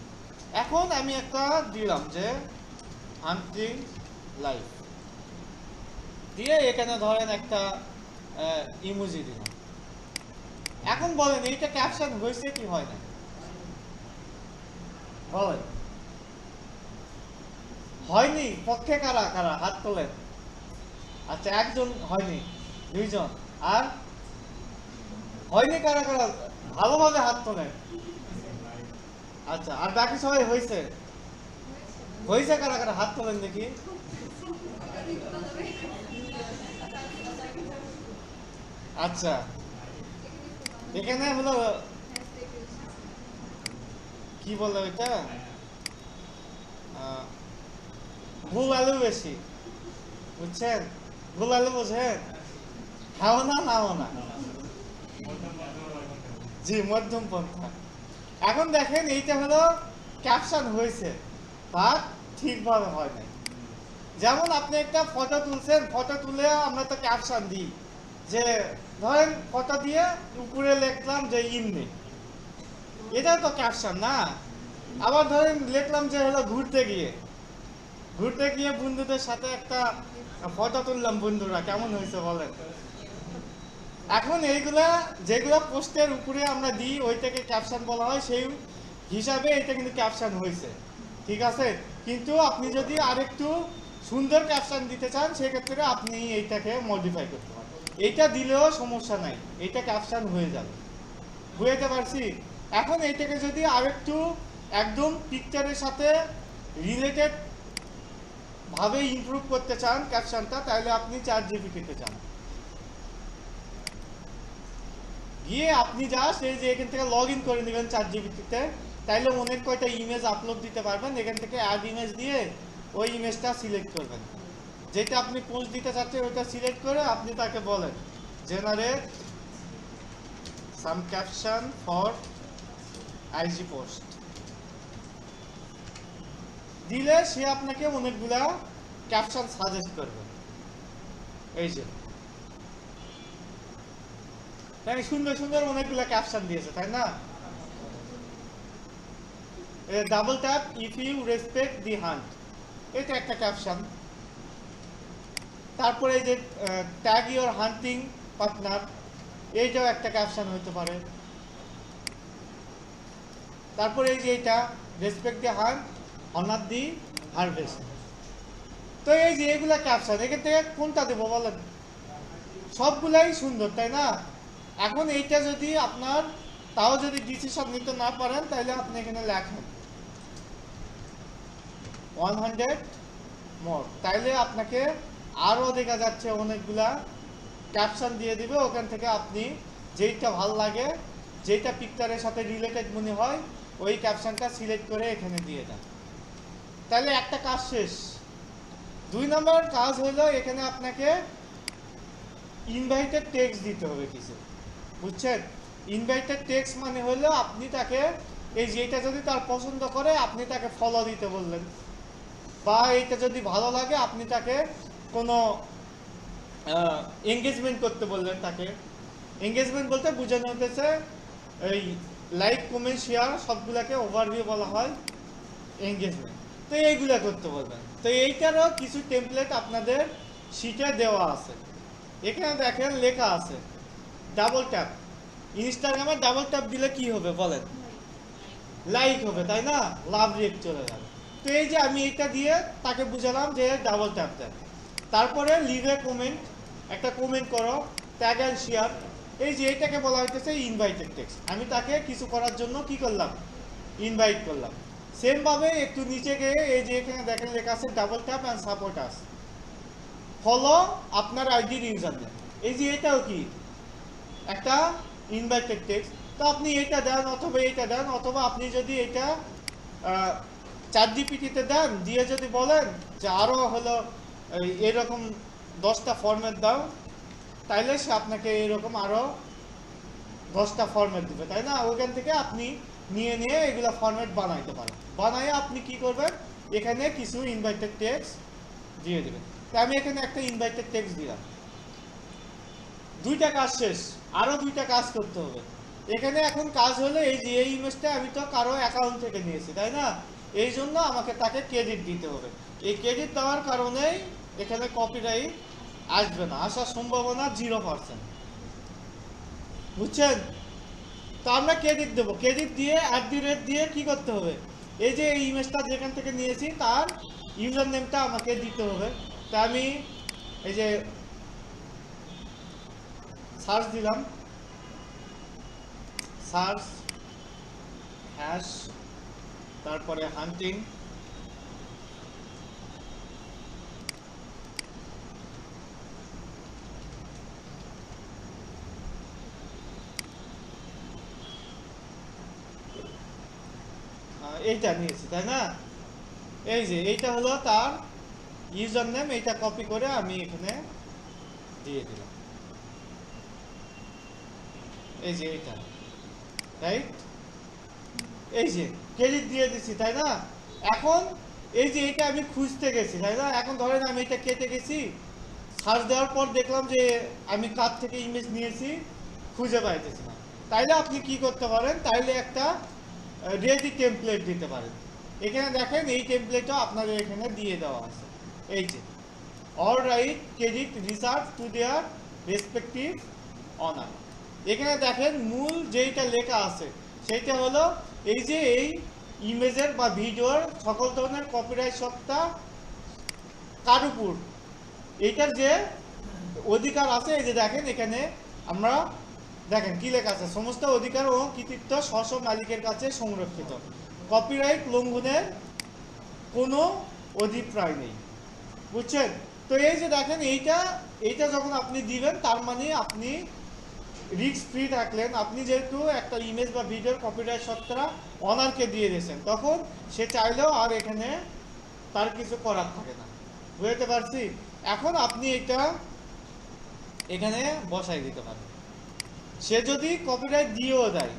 এখন আমি একটা দিলাম যে হান্টিং লাইফ দিয়ে, এখানে ধরেন একটা ইমোজি দিলাম। এখন বলেন এইটা ক্যাপশন হয়েছে কি হয় না? বলেন। হয়নি পক্ষে কারা কারা হাত তোলেন। আচ্ছা একজন হয়নি, দুইজন, আর হয়নি কারা কারা ভালোভাবে হাত তোলেন। আচ্ছা আর বাকি সবাই হয়েছে, হয়েছে কারা কারা হাত তোলেন দেখি। আচ্ছা এখানে হলো কি বলে ওইটা, ভুল আলু বেশি, বুঝছেন? ভুল আলু বোঝেন? হাও না নাও না, জি মধ্যম পন্থা। এখন দেখেন এইটা হলো ক্যাপশন হয়েছে বাট ঠিকভাবে হয় নাই। যেমন আপনি একটা ফটো তুলছেন, ফটো তুলে আমরা তো ক্যাপশন দিই যে ধরেন ফটো দিয়ে উপরে লিখলাম যে ইমনি, এটা তো ক্যাপশন না। আবার ধরেন লিখলাম যে হলো ঘুরতে গিয়ে বন্ধুদের সাথে একটা ফটো তুললাম, বন্ধুরা কেমন হয়েছে বলেন। এখন এইগুলা যেগুলো পোস্টের উপরে আমরা দিই ওইটাকে ক্যাপশন বলা হয়, সেই হিসাবে এটা কিন্তু ক্যাপশন হয়েছে, ঠিক আছে। কিন্তু আপনি যদি আরেকটু সুন্দর ক্যাপশন দিতে চান সেক্ষেত্রে আপনি এইটাকে মডিফাই করতে পারেন, এইটা দিলেও সমস্যা নাই, এইটা ক্যাপশন হয়ে যাবে। বুঝতে পারছি? এখন এইটাকে যদি আরেকটু একদম পিকচারের সাথে রিলেটেড ভাবে ইমপ্রুভ করতে চান ক্যাপশনটা, তাহলে আপনি ChatGPT-তে যান, গিয়ে আপনি জাস্ট এই যে এখান থেকে লগ ইন করে নেবেন ChatGPT-তে, তাইলে অনেক কয়টা ইমেজ আপলোড দিতে পারবেন। এখান থেকে অ্যাড ইমেজ দিয়ে ওই ইমেজটা সিলেক্ট করবেন, যেটা আপনি পোস্ট দিতে চাচ্ছেন ওইটা সিলেক্ট করে আপনি তাকে বলেন generate some caption for IG post, দিলে সে আপনাকে অনেকগুলা ক্যাপশন সাজেস্ট করবে। এই যে তাই সুন্দর সুন্দর অনেকগুলা ক্যাপশন দিয়েছে, তাই না? Double tap if you respect the hunt, এটা একটা ক্যাপশন। তারপরে এই যে ট্যাগ ইউর হান্টিং পার্টনার, এইটাও একটা ক্যাপশন হতে পারে। তারপরে এই যে এটা respect the hunt honour the harvest. তো এই যে এগুলা ক্যাপশন, এখান থেকে কোনটা দেবো বলেন? সবগুলাই সুন্দর, তাই না? এখন এইটা যদি আপনার তাও যদি ডিসিশন নিতে না পারেন তাহলে আপনি এখানে লেখেন 100 মোর, তাইলে আপনাকে আরো দেখা যাচ্ছে অনেকগুলা ক্যাপশন দিয়ে দিবে। ওখান থেকে আপনি যেইটা ভালো লাগে, যেইটা পিকচারের সাথে রিলেটেড মনে হয় ওই ক্যাপশনটা সিলেক্ট করে এখানে দিয়ে দেন, তাহলে একটা কাজ শেষ। 2 নম্বর কাজ হলো এখানে আপনাকে ইনভাইটেড টেক্সট দিতে হবে কিছু, বুঝছেন? ইনভাইটেড টেক্সট মানে হলো আপনি তাকে এই যেটা যদি তার পছন্দ করে আপনি তাকে ফলো দিতে বললেন, বা এইটা যদি ভালো লাগে আপনি তাকে কোনো এঙ্গেজমেন্ট করতে বললেন। তাকে এঙ্গেজমেন্ট বলতে বোঝানো হতেছে এই লাইক কমেন্ট শেয়ার সবগুলাকে ওভারভিউ বলা হয় এঙ্গেজমেন্ট। তো এইগুলা করতে বলবেন। তো এইটারও কিছু টেমপ্লেট আপনাদের শিটে দেওয়া আছে। এখানে দেখেন লেখা আছে ডাবল ট্যাপ, ইনস্টাগ্রামে ডাবল ট্যাপ দিলে কি হবে বলেন? লাইক হবে, তাই না? লাভ রেট চলে যাবে। তো এই যে আমি এইটা দিয়ে তাকে বুঝালাম যে ডাবল ট্যাপ দেন। তারপরে লিভ এ কমেন্ট, একটা কমেন্ট করো, ট্যাগ অ্যান্ড শেয়ার। এই যে এটাকে বলা হইতেছে ইনভাইটেড টেক্সট। আমি তাকে কিছু করার জন্য কি করলাম? ইনভাইট করলাম। সেম ভাবে একটু নিচে গিয়ে এই যে এখানে দেখেন লেখা আছে double tap and support us, follow আপনার আইডির ইউজার নেম। এই যে এটাও কি একটা ইনভাইটেড টেক্সট। তো আপনি এটা দেন অথবা এইটা দেন, অথবা আপনি যদি এটা ChatGPT-তে দেন, দিয়ে যদি বলেন যে আরো হলো এরকম 10টা ফরম্যাট দাও, তাইলে সে আপনাকে এরকম আরো 10টা ফরম্যাট দিবে, তাই না? ওখান থেকে আপনি নিয়ে নিয়ে এগুলা ফরম্যাট বানাইতে পারেন। বানাইয়ে আপনি কি করবেন? এখানে কিছু ইনভাইটেড টেক্সট দিয়ে দিবেন। তো আমি এখানে একটা ইনভাইটেড টেক্সট দিলাম। 2টা কাজ শেষ, আরো 2টা কাজ করতে হবে। এখানে এখন কাজ হলো এই যে এই ইমেজটা আমি তো কারো অ্যাকাউন্ট থেকে নিয়েছি, তাই না? এই জন্য আমাকে তাকে ক্রেডিট দিতে হবে। এই ক্রেডিট দেওয়ার কারণেই এখানে কপিরাইট আসবে না, আসার সম্ভাবনা 0%, বুঝছেন? তো আমরা ক্রেডিট দেবো, ক্রেডিট দিয়ে @ দিয়ে কি করতে হবে? এই যে এই ইমেজটা যেখান থেকে নিয়েছি তার ইউজার নেমটা আমাকে দিতে হবে। তা আমি এই যে সার্চ দিলাম, সার্চ হ্যাশ তারপরে হান্টিং, এইটা নিয়েছি তাই না। এই যে এইটা হলো তার ইউজার নেম, এইটা কপি করে আমি এখানে দিয়ে দিলাম। এই যে এইটা রাইট, এই যে ক্রেডিট দিয়ে দিছি তাই না। এখন এই যে এইটা আমি খুঁজতে গেছি তাই না, এখন ধরেন আমি এটা কেটে গেছি, সার্চ দেওয়ার পর দেখলাম যে আমি কার থেকে ইমেজ নিয়েছি খুঁজে পাইতেছি না। তাইলে আপনি কি করতে পারেন, তাইলে একটা রেডি টেমপ্লেট দিতে পারেন। এখানে দেখেন এই টেমপ্লেটটা আপনাদের এখানে দিয়ে দেওয়া আছে। এই যে all right credit research to their respective honour. এখানে দেখেন মূল যেইটা লেখা আছে সেইটা হলো এই যে এই ইমেজের বা ভিডিওর সকল ধরনের কপিরাইট সত্তা কার উপর এইটার যে অধিকার আছে। এই যে দেখেন এখানে আমরা দেখেন কি লেখা আছে, সমস্ত অধিকার ও কৃতিত্ব স্ব মালিকের কাছে সংরক্ষিত, কপিরাইট লঙ্ঘনের কোনো অভিপ্রায় নেই। বুঝছেন? তো এই যে দেখেন এইটা যখন আপনি দিবেন তার মানে আপনি রিস্ক ফ্রি থাকলেন। আপনি যেহেতু একটা ইমেজ বা ভিডিওর কপিরাইট সত্তা অনারকে দিয়ে দিয়েছেন, তখন সে চাইলেও আর এখানে তার কিছু করার থাকে না। বুঝতে পারছি? এখন আপনি এটা এখানে বসাই দিতে পারেন। সে যদি কপিরাইট দিয়েও দেয়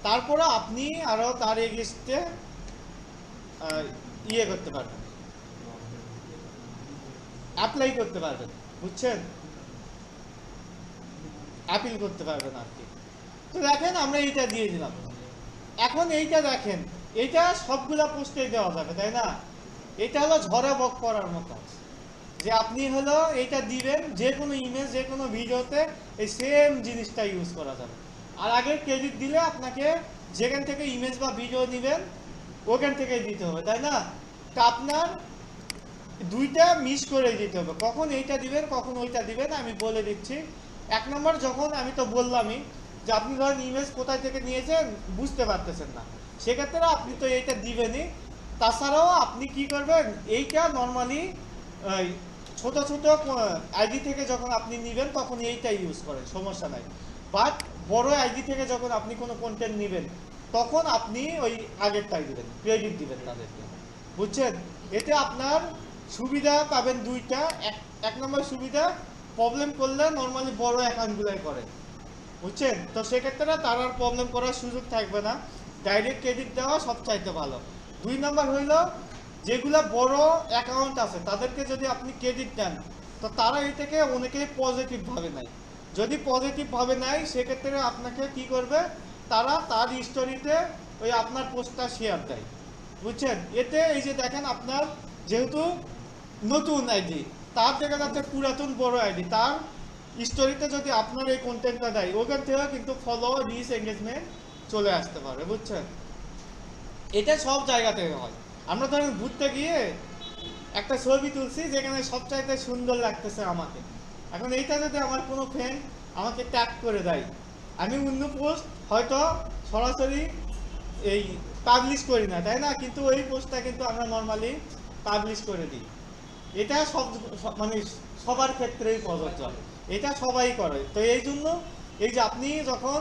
তারপরে আপনি আরো তার এগেইনস্টে ইয়ে করতে পারবেন, অ্যাপ্লাই করতে পারবেন। বুঝছেন? অ্যাপিল করতে পারবেন আর কি। তো দেখেন আমরা এইটা দিয়ে দিলাম। এখন এইটা দেখেন, এইটা সবগুলা পোস্টে দেওয়া যাবে তাই না। এটা হলো ঝড়ে বক করার মতো, যে আপনি হলো এইটা দিবেন যে কোনো ইমেজ যে কোনো ভিডিওতে এই সেম জিনিসটা ইউজ করা যাবে। আর আগের ক্রেডিট দিলে আপনাকে যেখান থেকে ইমেজ বা ভিডিও নেবেন ওখান থেকেই দিতে হবে তাই না। তা আপনার দুইটা মিস করে দিতে হবে, কখন এইটা দিবেন কখন ওইটা দিবেন আমি বলে দিচ্ছি। এক নম্বর, যখন আমি তো বললামই যে আপনি ধরেন ইমেজ কোথায় থেকে নিয়েছেন বুঝতে পারতেছেন না, সেক্ষেত্রে আপনি তো এইটা দিবেনই। তাছাড়াও আপনি কি করবেন, এইটা নর্মালি ছোট ছোট আইডি থেকে যখন আপনি নেবেন তখন এইটা ইউজ করেন, সমস্যা নাই। বাট বড় আইডি থেকে যখন আপনি কোনো কন্টেন্ট নেবেন তখন আপনি ওই আগেরটাই দিবেন, ক্রেডিট দিবেন তাদেরকে। বুঝছেন? এতে আপনার সুবিধা পাবেন দুইটা। এক নম্বর সুবিধা, প্রবলেম করলে নর্মালি বড় অ্যাকাউন্টগুলাই করে। বুঝছেন? তো সেক্ষেত্রে তার আর প্রবলেম করার সুযোগ থাকবে না, ডাইরেক্ট ক্রেডিট দেওয়া সবচাইতে ভালো। দুই নম্বর হইল, যেগুলা বড় অ্যাকাউন্ট আছে তাদেরকে যদি আপনি ক্রেডিট দেন তো তারা এই থেকে অনেকেই পজিটিভ ভাবে নেয়। যদি পজিটিভ ভাবে নেয় সেক্ষেত্রে আপনাকে কি করবে, তারা তার স্টোরিতে ওই আপনার পোস্টটা শেয়ার দেয়। বুঝছেন? এতে এই যে দেখেন আপনার যেহেতু নতুন আইডি, তার দেখা যাচ্ছে পুরাতন বড় আইডি, তার স্টোরিতে যদি আপনার এই কন্টেন্টটা দেয় ওখান থেকে কিন্তু ফলো রিচ এঙ্গেজমেন্ট চলে আসতে পারে। বুঝছেন? এটা সব জায়গা থেকে হয়। আমরা ধরেন ঘুরতে গিয়ে একটা ছবি তুলছি যেখানে সবচাইতে সুন্দর লাগতেছে আমাকে, এখন এইটা যদি আমার কোনো ফ্রেন্ড আমাকে ট্যাগ করে দেয়, আমি অন্য পোস্ট হয়তো সরাসরি এই পাবলিশ করি না তাই না, কিন্তু ওই পোস্টটা কিন্তু আমরা নর্মালি পাবলিশ করে দিই। এটা মানে সবার ক্ষেত্রেই প্রযোজ্য, এটা সবাই করে। তো এই জন্য এই যে আপনি যখন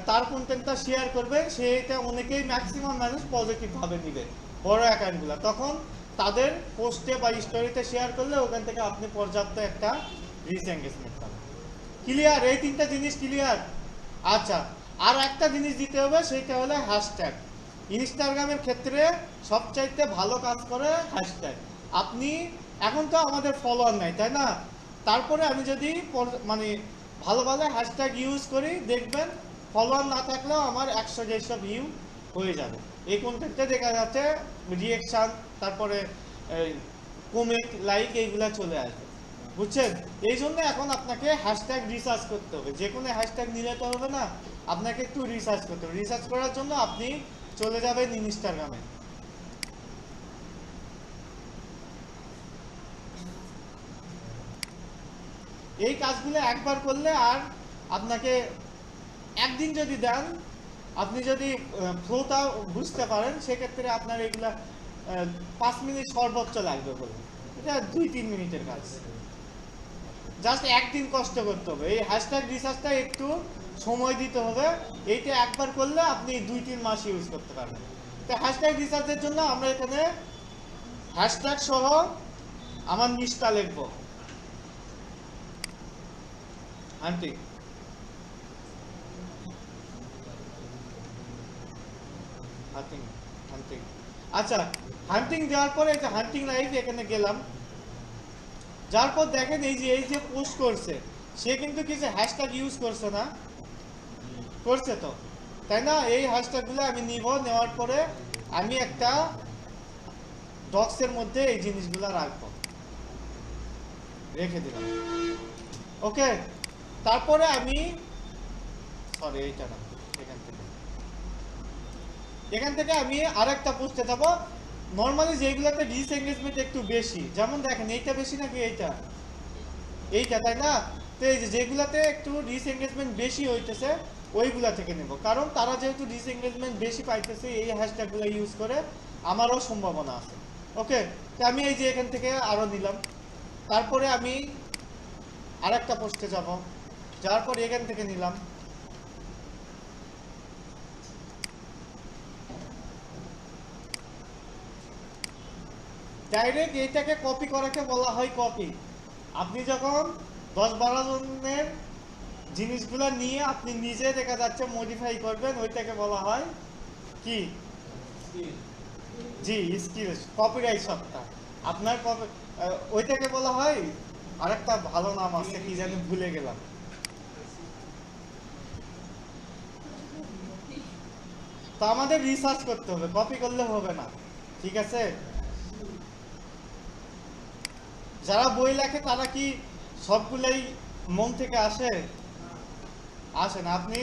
তার কন্টেন্টটা শেয়ার করবেন সেটা অনেকেই ম্যাক্সিমাম মানুষ পজিটিভভাবে নেবে বড় অ্যাকাউন্টগুলো, তখন তাদের পোস্টে বা স্টোরিতে শেয়ার করলে ওখান থেকে আপনি পর্যাপ্ত একটা রিচ এঙ্গেজমেন্ট পাবেন। ক্লিয়ার? এই তিনটা জিনিস ক্লিয়ার? আচ্ছা, আর একটা জিনিস দিতে হবে, সেটা হলো হ্যাশট্যাগ। ইনস্টাগ্রামের ক্ষেত্রে সবচাইতে ভালো কাজ করে হ্যাশট্যাগ। আপনি এখন তো আমাদের ফলোয়ার নাই তাই না, তারপরে আমি যদি মানে ভালো ভালো হ্যাশট্যাগ ইউজ করি দেখবেন ফলোয়ার না থাকলেও আমার 100-150 ভিউ হয়ে যাবে। এই কন্টেন্টে দেখা যাচ্ছে রিয়েকশান, তারপরে কমেন্ট, লাইক এইগুলা চলে আসবে। বুঝছেন? এই জন্য এখন আপনাকে হ্যাশট্যাগ রিসার্চ করতে হবে। যে কোনো হ্যাশট্যাগ নিলে তো হবে না, আপনাকে একটু রিসার্চ করতে হবে। রিসার্চ করার জন্য আপনি চলে যাবেন ইনস্টাগ্রামে, এই কাজগুলো একবার করলে আর আপনাকে একদিন যদি দেন, আপনি যদি ফ্লোটা বুঝতে পারেন, সেক্ষেত্রে আপনার এগুলা 5 মিনিট সর্বোচ্চ লাগবে বলে, এটা 2-3 মিনিটের কাজ। জাস্ট একদিন কষ্ট করতে হবে। এই হ্যাশট্যাগ রিসার্চটা একটু সময় দিতে হবে। এইটা একবার করলে আপনি 2-3 মাস ইউজ করতে পারবেন। তো হ্যাশট্যাগ রিসার্চের জন্য আমরা এখানে হ্যাশট্যাগ সহ আমার নিচটা লিখব, হান্টিং। হান্টিং হান্টিং আচ্ছা, হান্টিং দেওয়ার পরে এই যে হান্টিং লাইফ এখানে গেলাম, যার পর দেখেন এই যে পোস্ট করছে, সে কিন্তু কিছু হ্যাশট্যাগ ইউজ করছে না, করছে তো, তাই না? এই হ্যাশট্যাগুলো আমি নিব, নেওয়ার পরে আমি একটা ডক্সের মধ্যে এই জিনিসগুলো রাখবো, রেখে দিলাম। ওকে, তারপরে আমি সরি এইটা না, এখান থেকে আমি আরেকটা পোস্টে যাব। নর্মালি যেগুলোতে ডিসএঙ্গেজমেন্ট একটু বেশি, যেমন দেখেন এইটা বেশি নাকি এইটা, তাই না? তো এই যেগুলাতে একটু ডিসএঙ্গেজমেন্ট বেশি হইতেছে ওইগুলা থেকে নেব, কারণ তারা যেহেতু ডিসএঙ্গেজমেন্ট বেশি পাইতেছে এই হ্যাশট্যাগুলো ইউজ করে, আমারও সম্ভাবনা আছে। ওকে, তো আমি এই যে এখান থেকে আরো নিলাম, তারপরে আমি আরেকটা পোস্টে যাব, যাওয়ার পর এখান থেকে নিলাম, ডাইরেক্ট এইটাকে কপি করাকে বলা হয় কপি। আপনি যখন 10-12 জনের জিনিসগুলো নিয়ে আপনি নিজে দেখা যাচ্ছে মডিফাই করবেন, ওইটাকে বলা হয় কি? জি, স্কিল, কপিরাইট সত্তা। আপনার ওইটাকে বলা হয়, আরেকটা ভালো নাম আছে, কি জানি ভুলে গেলাম। তো আমাদের রিসার্চ করতে হবে, কপি করলে হবে না, ঠিক আছে? যারা বই লেখে তারা কি সবগুলাই মন থেকে আসে না? আপনি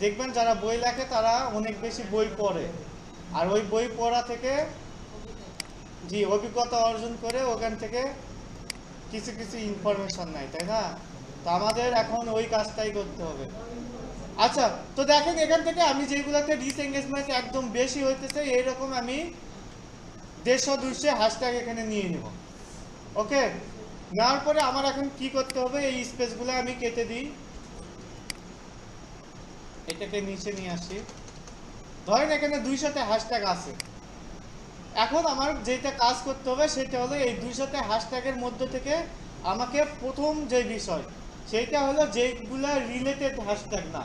দেখবেন যারা বই লেখে তারা অনেক বেশি বই পড়ে, আর ওই বই পড়া থেকে জি অভিজ্ঞতা অর্জন করে ওখান থেকে কিছু কিছু ইনফরমেশন নেয়, তাই না? তো আমাদের এখন ওই কাজটাই করতে হবে। আচ্ছা, তো দেখেন এখান থেকে আমি যেগুলোতে ডিসএঙ্গেজমেন্ট একদম বেশি হইতেছে এইরকম আমি 150-200 হ্যাশট্যাগ এখানে নিয়ে নেব। ওকে, নেওয়ার পরে আমার এখন কি করতে হবে, এই স্পেসগুলো আমি কেটে দিই, এটাকে নিচে নিয়ে আসি। ধরেন এখানে 200টা হ্যাশট্যাগ আছে। এখন আমার যেটা কাজ করতে হবে সেটা হলো এই 200টা হ্যাশট্যাগের মধ্যে থেকে আমাকে প্রথম যে বিষয় সেইটা হলো যেগুলা রিলেটেড হ্যাশট্যাগ না,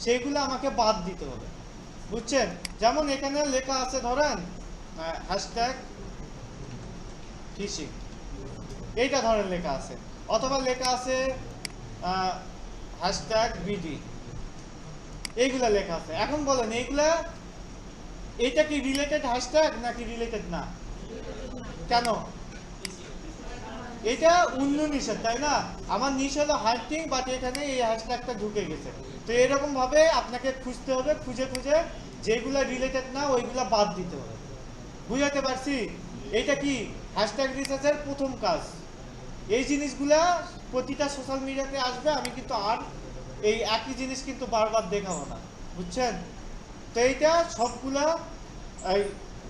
সেইগুলো আমাকে বাদ দিতে হবে, বুঝছেন? যেমন এখানে লেখা আছে ধরেন হ্যাশট্যাগ ফিশিং, এইটা ধরেন লেখা আছে, অথবা লেখা আছে হ্যাশট্যাগ বিডি, এইগুলা লেখা আছে। এখন বলেন এইগুলা, এটা কি রিলেটেড হ্যাশট্যাগ নাকি রিলেটেড না? কেন? এটা অন্য নিষেধ, তাই না? আমার নিশ হলো হান্টিং, বাট এখানে এই হ্যাশট্যাগটা ঢুকে গেছে। তো এরকম ভাবে আপনাকে খুঁজতে হবে, খুঁজে খুঁজে যেগুলা রিলেটেড না ওইগুলা বাদ দিতে হবে। বুঝাতে পারছি? এইটা কি হ্যাশট্যাগ রিসার্চের প্রথম কাজ। এই জিনিসগুলা প্রতিটা সোশ্যাল মিডিয়াতে আসবে, আমি কিন্তু আর এই একই জিনিস কিন্তু বারবার দেখাবো না, বুঝছেন? তো এইটা সবগুলা এই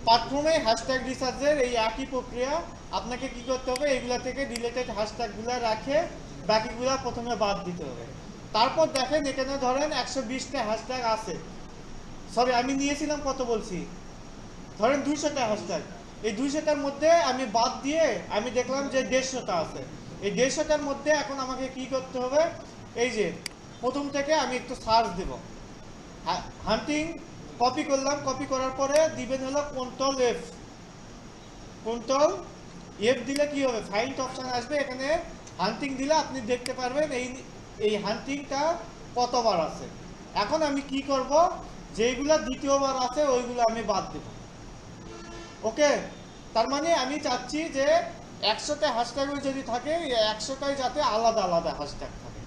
প্ল্যাটফর্মে হ্যাশট্যাগ রিসার্চের এই একই প্রক্রিয়া। আপনাকে কি করতে হবে, এইগুলা থেকে রিলেটেড হ্যাশট্যাগুলা রাখে বাকিগুলা প্রথমে বাদ দিতে হবে। তারপর দেখেন এখানে ধরেন 120টা হ্যাশট্যাগ আছে, সরি আমি নিয়েছিলাম কত বলছি, ধরেন 200টা হ্যাশট্যাগ। এই 200টার মধ্যে আমি বাদ দিয়ে আমি দেখলাম যে 150টা আছে। এই 150টার মধ্যে এখন আমাকে কি করতে হবে, এই যে প্রথম থেকে আমি একটু সার্চ দেব, হান্টিং কপি করলাম, কপি করার পরে দিবেন হলো কন্ট্রোল এফ দিলে কি হবে, ফাইন্ড অপশন আসবে, এখানে হান্টিং দিলে আপনি দেখতে পারবেন এই হান্টিংটা কতবার আছে। এখন আমি কি করব, যেগুলা দ্বিতীয়বার আছে ওইগুলো আমি বাদ দেব। ওকে, তার মানে আমি চাচ্ছি যে 100টা হ্যাশট্যাগ যদি থাকে 100টাই যাতে আলাদা আলাদা হ্যাশট্যাগ থাকে।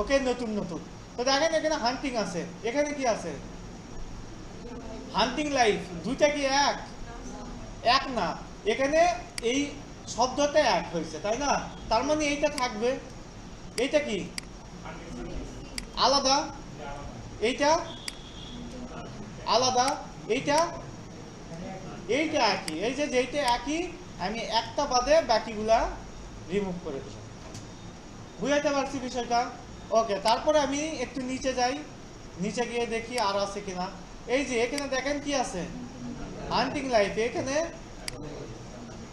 ওকে, নতুন নতুন। তো দেখেন এখানে হান্টিং আছে, এখানে কি আছে, হান্টিং লাইফ। দুইটা কি এক না, এখানে এই শব্দটা এক হয়েছে, তাই না? তার মানে এইটা থাকবে। এইটা কি আলাদা, এইটা আলাদা, এইটা এইটা একই। এই যে যেইটা একই আমি একটা বাদে বাকিগুলা রিমুভ করে দিলাম। বুঝাইতে পারছি বিষয়টা? ওকে, তারপরে আমি একটু নিচে যাই, নিচে গিয়ে দেখি আর আছে কিনা। এই যে এখানে দেখেন কি আছে, হান্টিং লাইফ। এখানে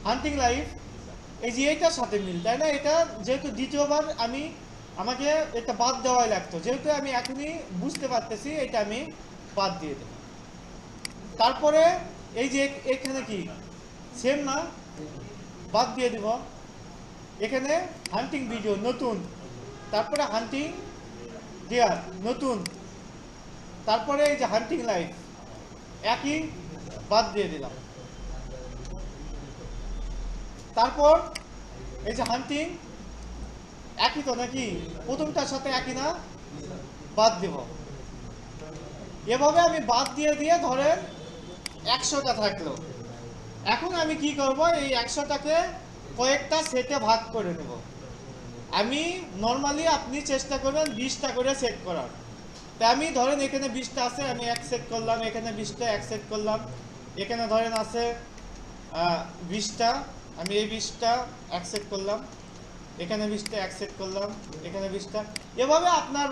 হান্টিং লাইফ এই যে এইটার সাথে মিল, তাই না? এটা যেহেতু দ্বিতীয়বার আমাকে এটা বাদ দেওয়াই লাগতো, যেহেতু আমি এখনই বুঝতে পারতেছি, এটা আমি বাদ দিয়ে দেব। তারপরে এই যে এখানে কি সেম না, বাদ দিয়ে দিব। এখানে হান্টিং ভিডিও নতুন, তারপরে হান্টিং ডিয়ার নতুন, তারপরে এই যে হান্টিং লাইফ একই, বাদ দিয়ে দিলাম। তারপর এই যে হান্টিং একই তো নাকি, প্রথমটার সাথে একই না, বাদ দিব। এভাবে আমি বাদ দিয়ে দিয়ে ধরেন 100টা থাকলো। এখন আমি কি করব, এই 100টাকে কয়েকটা সেটে ভাগ করে নেব। আমি নর্মালি আপনি চেষ্টা করবেন 20টা করে সেট করার। তাই আমি ধরেন এখানে 20টা আছে, আমি 1 সেট করলাম, এখানে 20টা 1 সেট করলাম, এখানে ধরেন আছে 20টা, আমি এই 20টা 1 সেট করলাম, এখানে 20টা 1 সেট করলাম, এখানে 20টা। এভাবে আপনার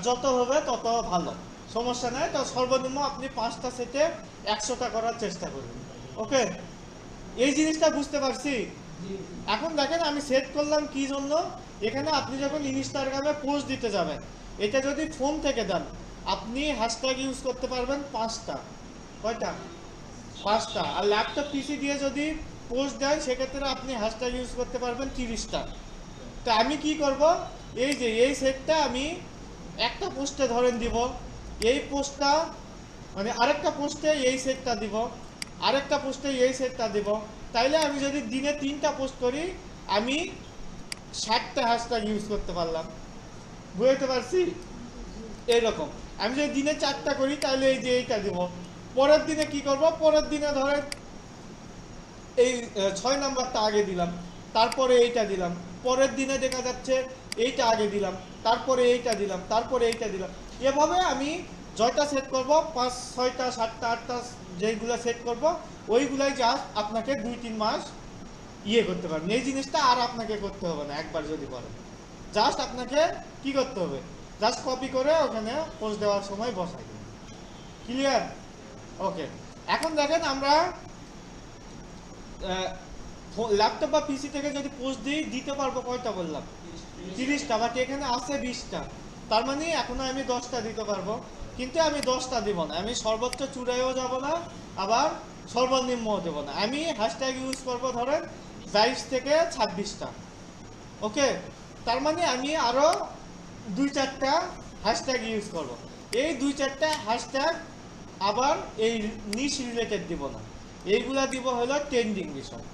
যত হবে তত ভালো, সমস্যা নাই। তো সর্বনিম্ন আপনি 5টা সেটে 100টা করার চেষ্টা করবেন। ওকে, এই জিনিসটা বুঝতে পারছি। এখন দেখেন আমি সেট করলাম কি জন্য। এখানে আপনি যখন ইনস্টাগ্রামে পোস্ট দিতে যাবেন, এটা যদি ফোন থেকে দেন, আপনি হ্যাশট্যাগ ইউজ করতে পারবেন 5টা। কয়টা? 5টা। আর ল্যাপটপ পিসি দিয়ে যদি পোস্ট দেন, সেক্ষেত্রে আপনি হ্যাশট্যাগ ইউজ করতে পারবেন 30টা। তো আমি কি করব, এই যে এই সেটটা আমি একটা পোস্টে ধরেন দিব, এই পোস্টটা মানে আরেকটা পোস্টে এই সেটটা দিব, আরেকটা পোস্টে এই সেটটা দিব। তাইলে আমি যদি দিনে 3টা পোস্ট করি, আমি 60টা হ্যাশট্যাগ ইউজ করতে পারলাম। বুঝতে পারছি? এইরকম আমি যদি দিনে 4টা করি, তাহলে এই যে এইটা দিব। পরের দিনে কি করব, পরের দিনে ধরেন এই 6 নাম্বারটা আগে দিলাম, তারপরে এইটা দিলাম। পরের দিনে দেখা যাচ্ছে এইটা আগে দিলাম, তারপরে এইটা দিলাম, তারপরে এইটা দিলাম। এভাবে আমি যয়টা সেট করব, 5, 6টা, 7টা, 8টা যেইগুলো সেট করব, ওইগুলাই জাস্ট আপনাকে 2-3 মাস করতে পারবেন। এই জিনিসটা আর আপনাকে করতে হবে না। একবার যদি করেন, জাস্ট আপনাকে কি করতে হবে, জাস্ট কপি করে ওখানে পোস্ট দেওয়ার সময় বসাই দেবেন। ক্লিয়ার? ওকে, এখন দেখেন আমরা ল্যাপটপ বা পিসি থেকে যদি পোস্ট দিতে পারবো কয়টা বললাম? 30টা। বাট এখানে আছে 20টা, তার মানে এখনো আমি 10টা দিতে পারবো। কিন্তু আমি 10টা দিব না, আমি সর্বোচ্চ চূড়ায়ও যাব না, আবার সর্বনিম্নও দেব না। আমি হ্যাশট্যাগ ইউজ করবো ধরেন 22 থেকে 26টা। ওকে, তার মানে আমি আরো 2-4টা হ্যাশট্যাগ ইউজ করব। এই 2-4টা হ্যাশট্যাগ আবার এই নিশ রিলেটেড দিব না, এইগুলা দিব হলো ট্রেন্ডিং বিষয়।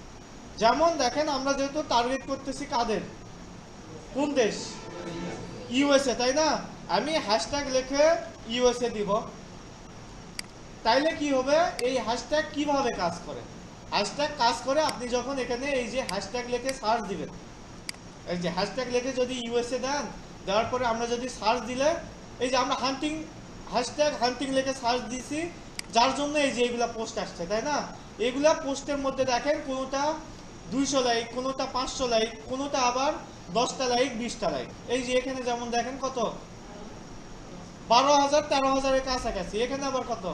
যেমন দেখেন আমরা যেহেতু টার্গেট করতেছি কাদের, কোন দেশ? ইউএসএ, তাই না? আমি হ্যাশট্যাগ লিখে ইউএসএ দিব। তাইলে কি হবে, এই হ্যাশট্যাগ কিভাবে কাজ করে? হ্যাশট্যাগ কাজ করে, আপনি যখন এখানে এই যে হ্যাশট্যাগ লিখে সার্চ দিবেন, এই যে হ্যাশট্যাগ লিখে যদি ইউএসএ দেন, দেওয়ার পরে আমরা যদি সার্চ দিলে, এই যে আমরা হান্টিং হ্যাশট্যাগ হান্টিং লিখে সার্চ দিছি, যার জন্য এই যে এইগুলা পোস্ট আসছে, তাই না? এইগুলা পোস্টের মধ্যে দেখেন কোনোটা 200 লাইক, কোনোটা 500 লাইক, কোনোটা আবার 10টা লাইক, 20টা লাইক। এই যে এখানে যেমন দেখেন কত, 12,000 13,000-এর কাছাকাছি। এখানে আবার কত,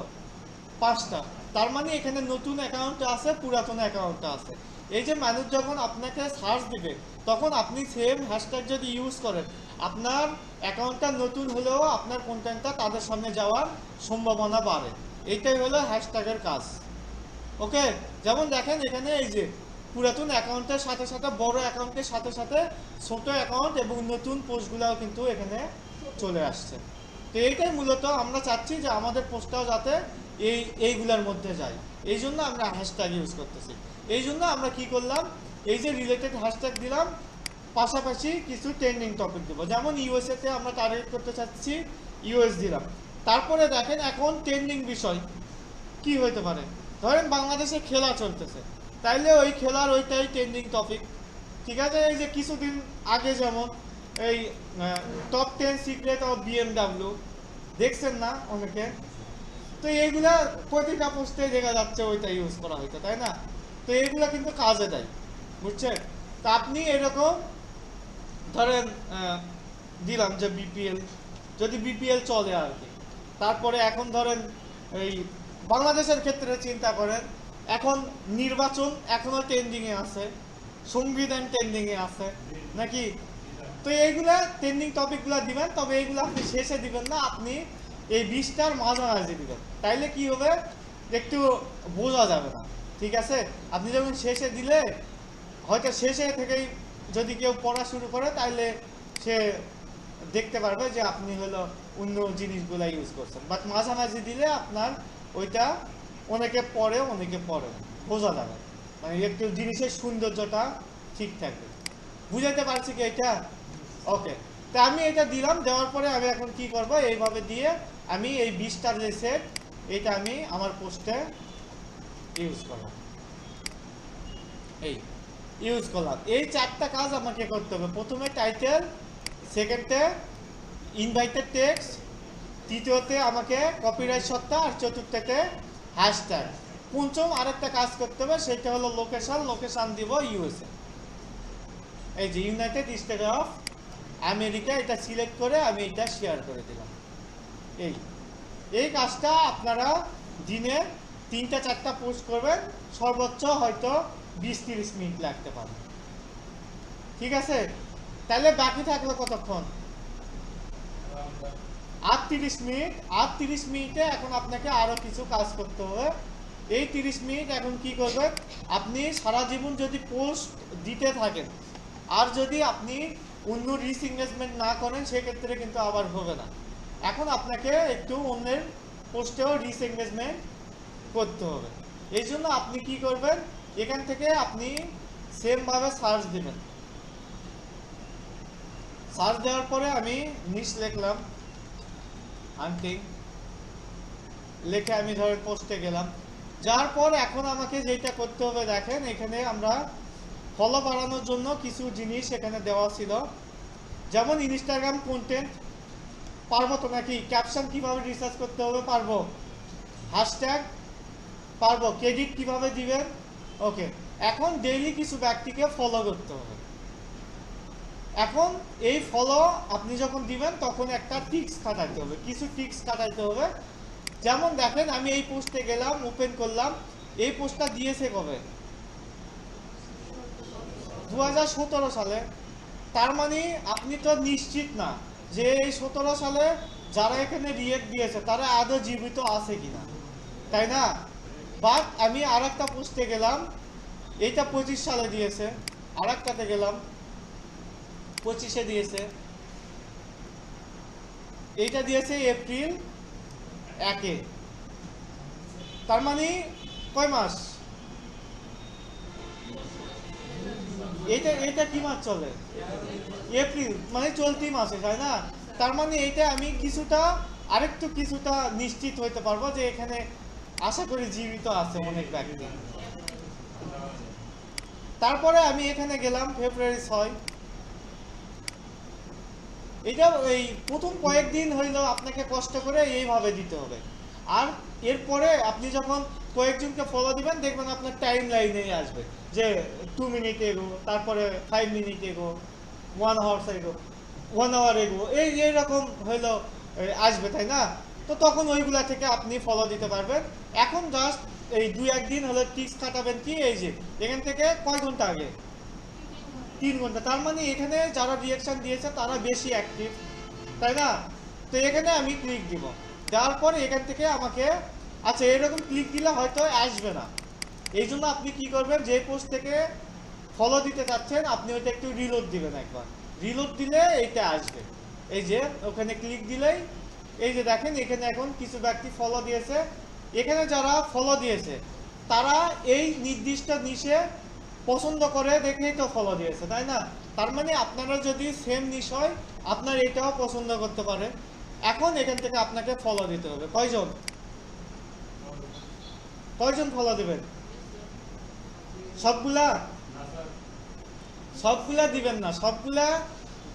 5টা। তার মানে এখানে নতুন অ্যাকাউন্ট আছে, পুরাতন অ্যাকাউন্ট আছে। এই যে মানুষ যখন আপনাকে সার্চ দিবে, তখন আপনি সেম হ্যাশট্যাগ যদি ইউজ করেন, আপনার অ্যাকাউন্টটা নতুন হলেও আপনার কন্টেন্টটা তাদের সামনে যাওয়ার সম্ভাবনা বাড়ে। এইটাই হলো হ্যাশট্যাগের কাজ। ওকে, যেমন দেখেন এখানে এই যে পুরাতন অ্যাকাউন্টের সাথে সাথে বড় অ্যাকাউন্টের সাথে সাথে ছোট অ্যাকাউন্ট এবং নতুন পোস্টগুলোও কিন্তু এখানে চলে আসছে। তো এইটাই মূলত আমরা চাচ্ছি যে আমাদের পোস্টটাও যাতে এইগুলোর মধ্যে যায়, এই জন্য আমরা হ্যাশট্যাগ ইউজ করতেছি। এই জন্য আমরা কি করলাম, এই যে রিলেটেড হ্যাশট্যাগ দিলাম, পাশাপাশি কিছু ট্রেন্ডিং টপিক দেবো। যেমন ইউএসএতে আমরা টার্গেট করতে চাচ্ছি, ইউএস দিলাম। তারপরে দেখেন এখন ট্রেন্ডিং বিষয় কি হইতে পারে, ধরেন বাংলাদেশে খেলা চলতেছে, তাইলে ওই খেলার ওইটাই ট্রেন্ডিং টপিক। ঠিক আছে, এই যে কিছুদিন আগে যেমন এই টপ 10 সিক্রেট অফ বিএমডাব্লিউ দেখছেন না অনেকে? তো এইগুলা প্রতিটা পোস্টে দেখা যাচ্ছে ওইটা ইউজ করা হইতো, তাই না? তো এইগুলা কিন্তু কাজে দেয়, বুঝছেন? তো আপনি এরকম ধরেন দিলাম যে বিপিএল, যদি বিপিএল চলে আর কি, তারপরে এখন ধরেন এই বাংলাদেশের ক্ষেত্রে চিন্তা করেন, এখন নির্বাচন এখনো ট্রেন্ডিং এ আছে, সংবিধান ট্রেন্ডিং এ আছে নাকি? তো এইগুলা ট্রেন্ডিং টপিকগুলো দিবেন, তবে এইগুলো আপনি শেষে দিবেন না, আপনি এই 20টার মাঝামাঝি দিবেন, তাইলে কি হবে একটু বোঝা যাবে না, ঠিক আছে? আপনি যখন শেষে দিলে হয়তো শেষে থেকেই যদি কেউ পড়া শুরু করে তাইলে সে দেখতে পারবে যে আপনি হলো অন্য জিনিসগুলো ইউজ করছেন, বাট মাঝামাঝি দিলে আপনার ওইটা অনেকে পড়ে অনেকে পড়ে না, বোঝা যাবে, মানে একটু জিনিসের সৌন্দর্যটা ঠিক থাকবে। বুঝাতে পারছি কি এটা? ওকে, তা আমি এটা দিলাম, দেওয়ার পরে আমি এখন কি করব, এইভাবে দিয়ে আমি এই 20টার যে সেট, এটা আমি আমার পোস্টে ইউজ করলাম, এই ইউজ করলাম। এই 4টা কাজ আমাকে করতে হবে। প্রথমে টাইটেল, সেকেন্ডে ইনভাইটেড টেক্সট, তৃতীয়তে আমাকে কপিরাইট সত্তা, আর চতুর্থতে হ্যাশট্যাগ। পঞ্চম আরেকটা কাজ করতে হবে, সেটা হলো লোকেশন। লোকেশন দিব ইউএসএ, এই যে ইউনাইটেড স্টেট অফ আমেরিকা, এটা সিলেক্ট করে আমি এটা শেয়ার করে দিলাম। এই কাজটা আপনারা দিনে 3-4টা পোস্ট করবেন, সর্বোচ্চ হয়তো 20-30 মিনিট লাগতে পারে, ঠিক আছে? তাহলে বাকি থাকলো কতক্ষণ? আর 30 মিনিট। আর 30 মিনিটে এখন আপনাকে আরো কিছু কাজ করতে হবে। এই 30 মিনিট এখন কি করবেন, আপনি সারা জীবন যদি পোস্ট দিতে থাকেন, আর যদি আপনি অন্য রিচ এঙ্গেজমেন্ট না করেন, সেক্ষেত্রে কিন্তু আবার হবে না। এখন আপনাকে একটু অন্যের পোস্টেও রিচ এঙ্গেজমেন্ট করতে হবে। এই জন্য আপনি কি করবেন, এখান থেকে আপনি সেম ভাবে সার্চ দিবেন। সার্চ দেওয়ার পরে আমি নিচ লিখলাম হান্টিং, লিখে আমি ধরেন পোস্টে গেলাম। যার পর এখন আমাকে যেটা করতে হবে, দেখেন এখানে আমরা ফলো বাড়ানোর জন্য কিছু জিনিস এখানে দেওয়া ছিল, যেমন ইনস্টাগ্রাম কন্টেন্ট পারবো তো নাকি? ক্যাপশন কিভাবে রিসার্চ করতে হবে পারবো, হ্যাশট্যাগ পারবো, ক্রেডিট কিভাবে দিবেন, ওকে। এখন ডেইলি কিছু ব্যক্তিকে ফলো করতে হবে। এখন এই ফলো আপনি যখন দিবেন তখন একটা টিক্স কাটাইতে হবে, কিছু টিক্স কাটাইতে হবে। যেমন দেখেন আমি এই পোস্টে গেলাম, ওপেন করলাম, এই পোস্টটা দিয়েছে কবে? 2017 সালে। তার মানে আপনি তো নিশ্চিত না যে এই 17 সালে যারা এখানে রিয়েক্ট দিয়েছে তারা আদৌ জীবিত আছে কিনা, তাই না? বাট আমি আর একটা পোস্টে গেলাম, এইটা 25 সালে দিয়েছে, আর একটাতে গেলাম 25-এ দিয়েছে, এইটা দিয়েছে এপ্রিল 1-এ। তার মানে কয় মাস? এটা কি মাস চলে? এপ্রিল, মানে চলতি মাসে, তাই না? তার মানে এইটা আমি আরেকটু কিছুটা নিশ্চিত হইতে পারবো যে এখানে আশা করি জীবিত আছে অনেক ব্যক্তি। তারপরে আমি এখানে গেলাম ফেব্রুয়ারি 6। এটা এই প্রথম কয়েকদিন হইলেও আপনাকে কষ্ট করে এইভাবে দিতে হবে। আর এরপরে আপনি যখন কয়েকজনকে ফলো দিবেন, দেখবেন আপনার টাইম লাইনে আসবে যে 2 মিনিট এগো, তারপরে 5 মিনিট এগো, 1 আওয়ার এগো, এইরকম হইলো আসবে, তাই না? তো তখন ওইগুলা থেকে আপনি ফলো দিতে পারবেন। এখন জাস্ট এই 2-1 দিন হলে টিক্স কাটাবেন কি, এই যে এখান থেকে কয় ঘন্টা আগে? 3 ঘন্টা। তার মানে এখানে যারা রিয়াকশন দিয়েছে তারা বেশি অ্যাক্টিভ, তাই না? তো এখানে আমি ক্লিক দিব, দেওয়ার পরে এখান থেকে আমাকে, আচ্ছা এরকম ক্লিক দিলে হয়তো আসবে না। এই জন্য আপনি কি করবেন, যে পোস্ট থেকে ফলো দিতে চাচ্ছেন আপনি ওইটা একটু রিলোড দিবেন। একবার রিলোড দিলে এইটা আসবে। এই যে ওখানে ক্লিক দিলেই এই যে দেখেন এখানে এখন কিছু ব্যক্তি ফলো দিয়েছে। এখানে যারা ফলো দিয়েছে তারা এই নির্দিষ্ট নিশে পছন্দ করে দেখেই তো ফলো দিয়েছে, তাই না? তার মানে আপনারা যদি সেম নিশ হয়, আপনার এটাও পছন্দ করতে পারে। এখন এখান থেকে আপনাকে ফলো দিতে হবে। কয়জন ফলো দিবেন? সবগুলা দিবেন না, সবগুলা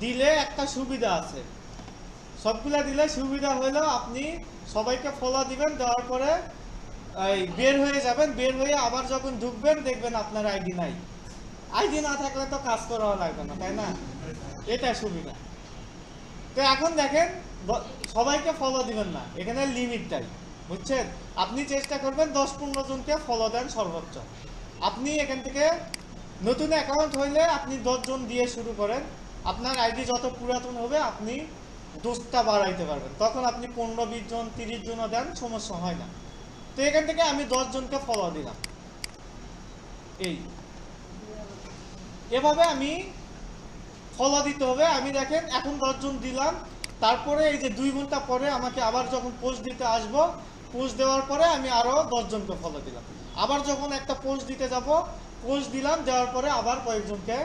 দিলে একটা সুবিধা আছে, সবগুলা দিলে সুবিধা হলো আপনি সবাইকে ফলো দিবেন, দেওয়ার পরে এই বের হয়ে যাবেন, বের হয়ে আবার যখন ঢুকবেন দেখবেন আপনার আইডি নাই। আইডি না থাকলে তো কাজ করাও লাগবে না, তাই না? এটা সুবিধা। তো এখন দেখেন সবাইকে ফলো দিবেন না, এখানে লিমিট দেয়, বুঝছেন? আপনি চেষ্টা করবেন 10-15 জনকে ফলো দেন সর্বোচ্চ। আপনি এখান থেকে নতুন অ্যাকাউন্ট হইলে আপনি 10 জন দিয়ে শুরু করেন, আপনার আইডি যত পুরাতন হবে আপনি দোষটা বাড়াইতে পারবেন, তখন আপনি 15-20 জন 30 জনও দেন, সমস্যা হয় না। তো এখান থেকে আমি 10 জনকে ফলো দিলাম, এই এভাবে আমি ফলো দিতে হবে। আমি দেখেন এখন 10 জন দিলাম, তারপরে এই যে 2 ঘন্টা পরে আমাকে আবার যখন পোস্ট দিতে আসবো, পোস্ট দেওয়ার পরে আমি আরো 10 জনকে ফলো দিলাম, আবার যখন একটা পোস্ট দিতে যাব পোস্ট দিলাম, দেওয়ার পরে আবার কয়েকজনকে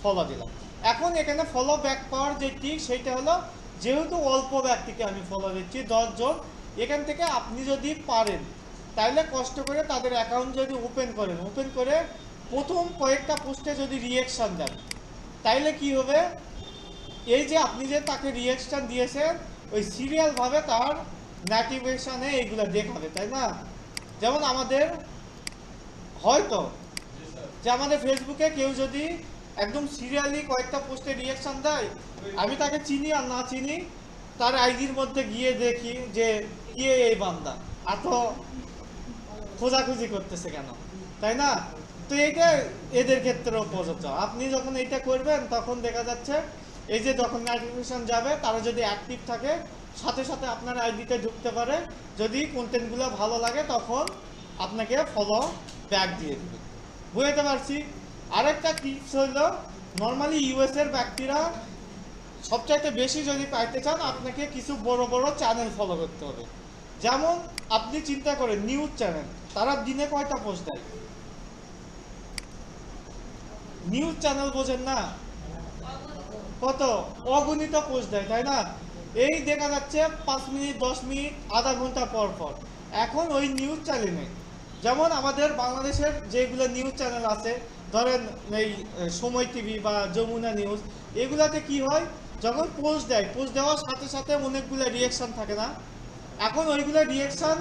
ফলো দিলাম। এখন এখানে ফলো ব্যাক পাওয়ার যে ট্রিক সেটা হলো, যেহেতু অল্প ব্যক্তিকে আমি ফলো দিচ্ছি 10 জন, এখান থেকে আপনি যদি পারেন তাহলে কষ্ট করে তাদের অ্যাকাউন্ট যদি ওপেন করেন, ওপেন করে প্রথম কয়েকটা পোস্টে যদি রিঅ্যাকশন দেন, তাইলে কি হবে, এই যে আপনি যে তাকে রিঅ্যাকশন দিয়েছেন ওই সিরিয়াল ভাবে তার নোটিফিকেশনে এইগুলো দেখাবে, তাই না? যেমন আমাদের হয়তো যে আমাদের ফেসবুকে কেউ যদি একদম সিরিয়ালি কয়েকটা পোস্টে রিঅ্যাকশন দেয়, আমি তাকে চিনি আর না চিনি তার আইডির মধ্যে গিয়ে দেখি যে কে এই বান্দা এত খোঁজাখুঁজি করতেছে কেন, তাই না? তো এইটা এদের ক্ষেত্রেও প্রযোজ্য। আপনি যখন এইটা করবেন তখন দেখা যাচ্ছে এই যে যখন নোটিফিকেশন যাবে তারা যদি অ্যাক্টিভ থাকে সাথে সাথে আপনার আইডিতে ঢুকতে পারে, যদি কন্টেন্টগুলো ভালো লাগে তখন আপনাকে ফলো ব্যাক দিয়ে দেবে। বুঝতে পারছি। আরেকটা টিপস হলো, নর্মালি ইউএস এর ব্যক্তিরা সবচাইতে বেশি যদি পাইতে চান আপনাকে কিছু বড় বড় চ্যানেল ফলো করতে হবে। যেমন আপনি চিন্তা করেন নিউজ চ্যানেল, তারা দিনে কয়টা পোস্ট দেয়? নিউজ চ্যানেল বোঝেন না, কত অগণিত পোস্ট দেয়, তাই না? এই দেখা যাচ্ছে 5 মিনিট 10 মিনিট আধা ঘন্টা পর পর। এখন ওই নিউজ চ্যানেলে যেমন আমাদের বাংলাদেশের যেগুলো নিউজ চ্যানেল আছে, ধরেন এই সময় টিভি বা যমুনা নিউজ, এগুলাতে কি হয়, যখন পোস্ট দেয় পোস্ট দেওয়ার সাথে সাথে অনেকগুলো রিঅ্যাকশন থাকে না? এখন ওইগুলো রিঅ্যাকশন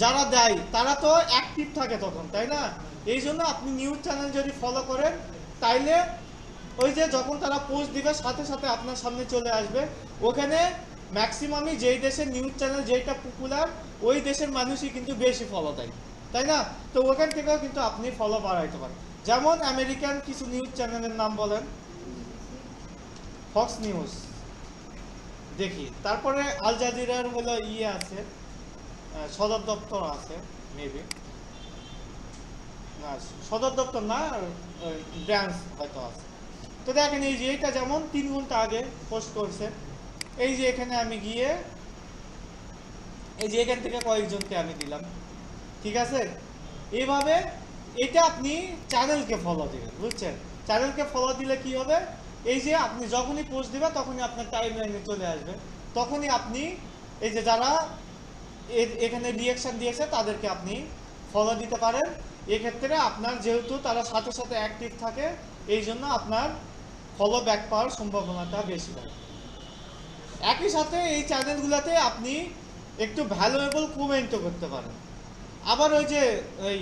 যারা দেয় তারা তো অ্যাক্টিভ থাকে তখন, তাই না? এই জন্য আপনি নিউজ চ্যানেল যদি ফলো করেন তাইলে ওই যে যখন তারা পোস্ট দিবে সাথে সাথে আপনার সামনে চলে আসবে। ওখানে ম্যাক্সিমামই যেই দেশের নিউজ চ্যানেল যেটা পপুলার ওই দেশের মানুষই কিন্তু বেশি ফলো দেয়, তাই না? তো ওখান থেকেও কিন্তু আপনি ফলো বাড়াইতে পারেন। যেমন আমেরিকান কিছু নিউজ চ্যানেলের নাম বলেন। ফক্স নিউজ দেখি, তারপরে আল জাজিরার হলো ইয়ে আছে, সদর দপ্তর আছে মেবি, না সদর দপ্তর না, ব্রাঞ্চ হয়তো আছে। তো দেখেন এই যে এটা যেমন 3 ঘন্টা আগে পোস্ট করছে, এই যে এখানে আমি গিয়ে এই যে এখান থেকে কয়েকজনকে আমি দিলাম, ঠিক আছে? এইভাবে এটা আপনি চ্যানেলকে ফলো দিবেন, বুঝছেন? চ্যানেলকে ফলো দিলে কি হবে, এই যে আপনি যখনই পোস্ট দিবেন তখনই আপনার টাইম লাইনে চলে আসবে, তখনই আপনি এই যে যারা এখানে রিঅ্যাকশন দিয়েছে তাদেরকে আপনি ফলো দিতে পারেন। এক্ষেত্রে আপনার যেহেতু তারা সাথে সাথে অ্যাক্টিভ থাকে এই জন্য আপনার ফলো ব্যাক পাওয়ার সম্ভাবনাটা বেশি থাকে। একই সাথে এই চ্যানেলগুলোতে আপনি একটু ভ্যালুয়েবল কমেন্টও করতে পারেন। আবার ওই যে ওই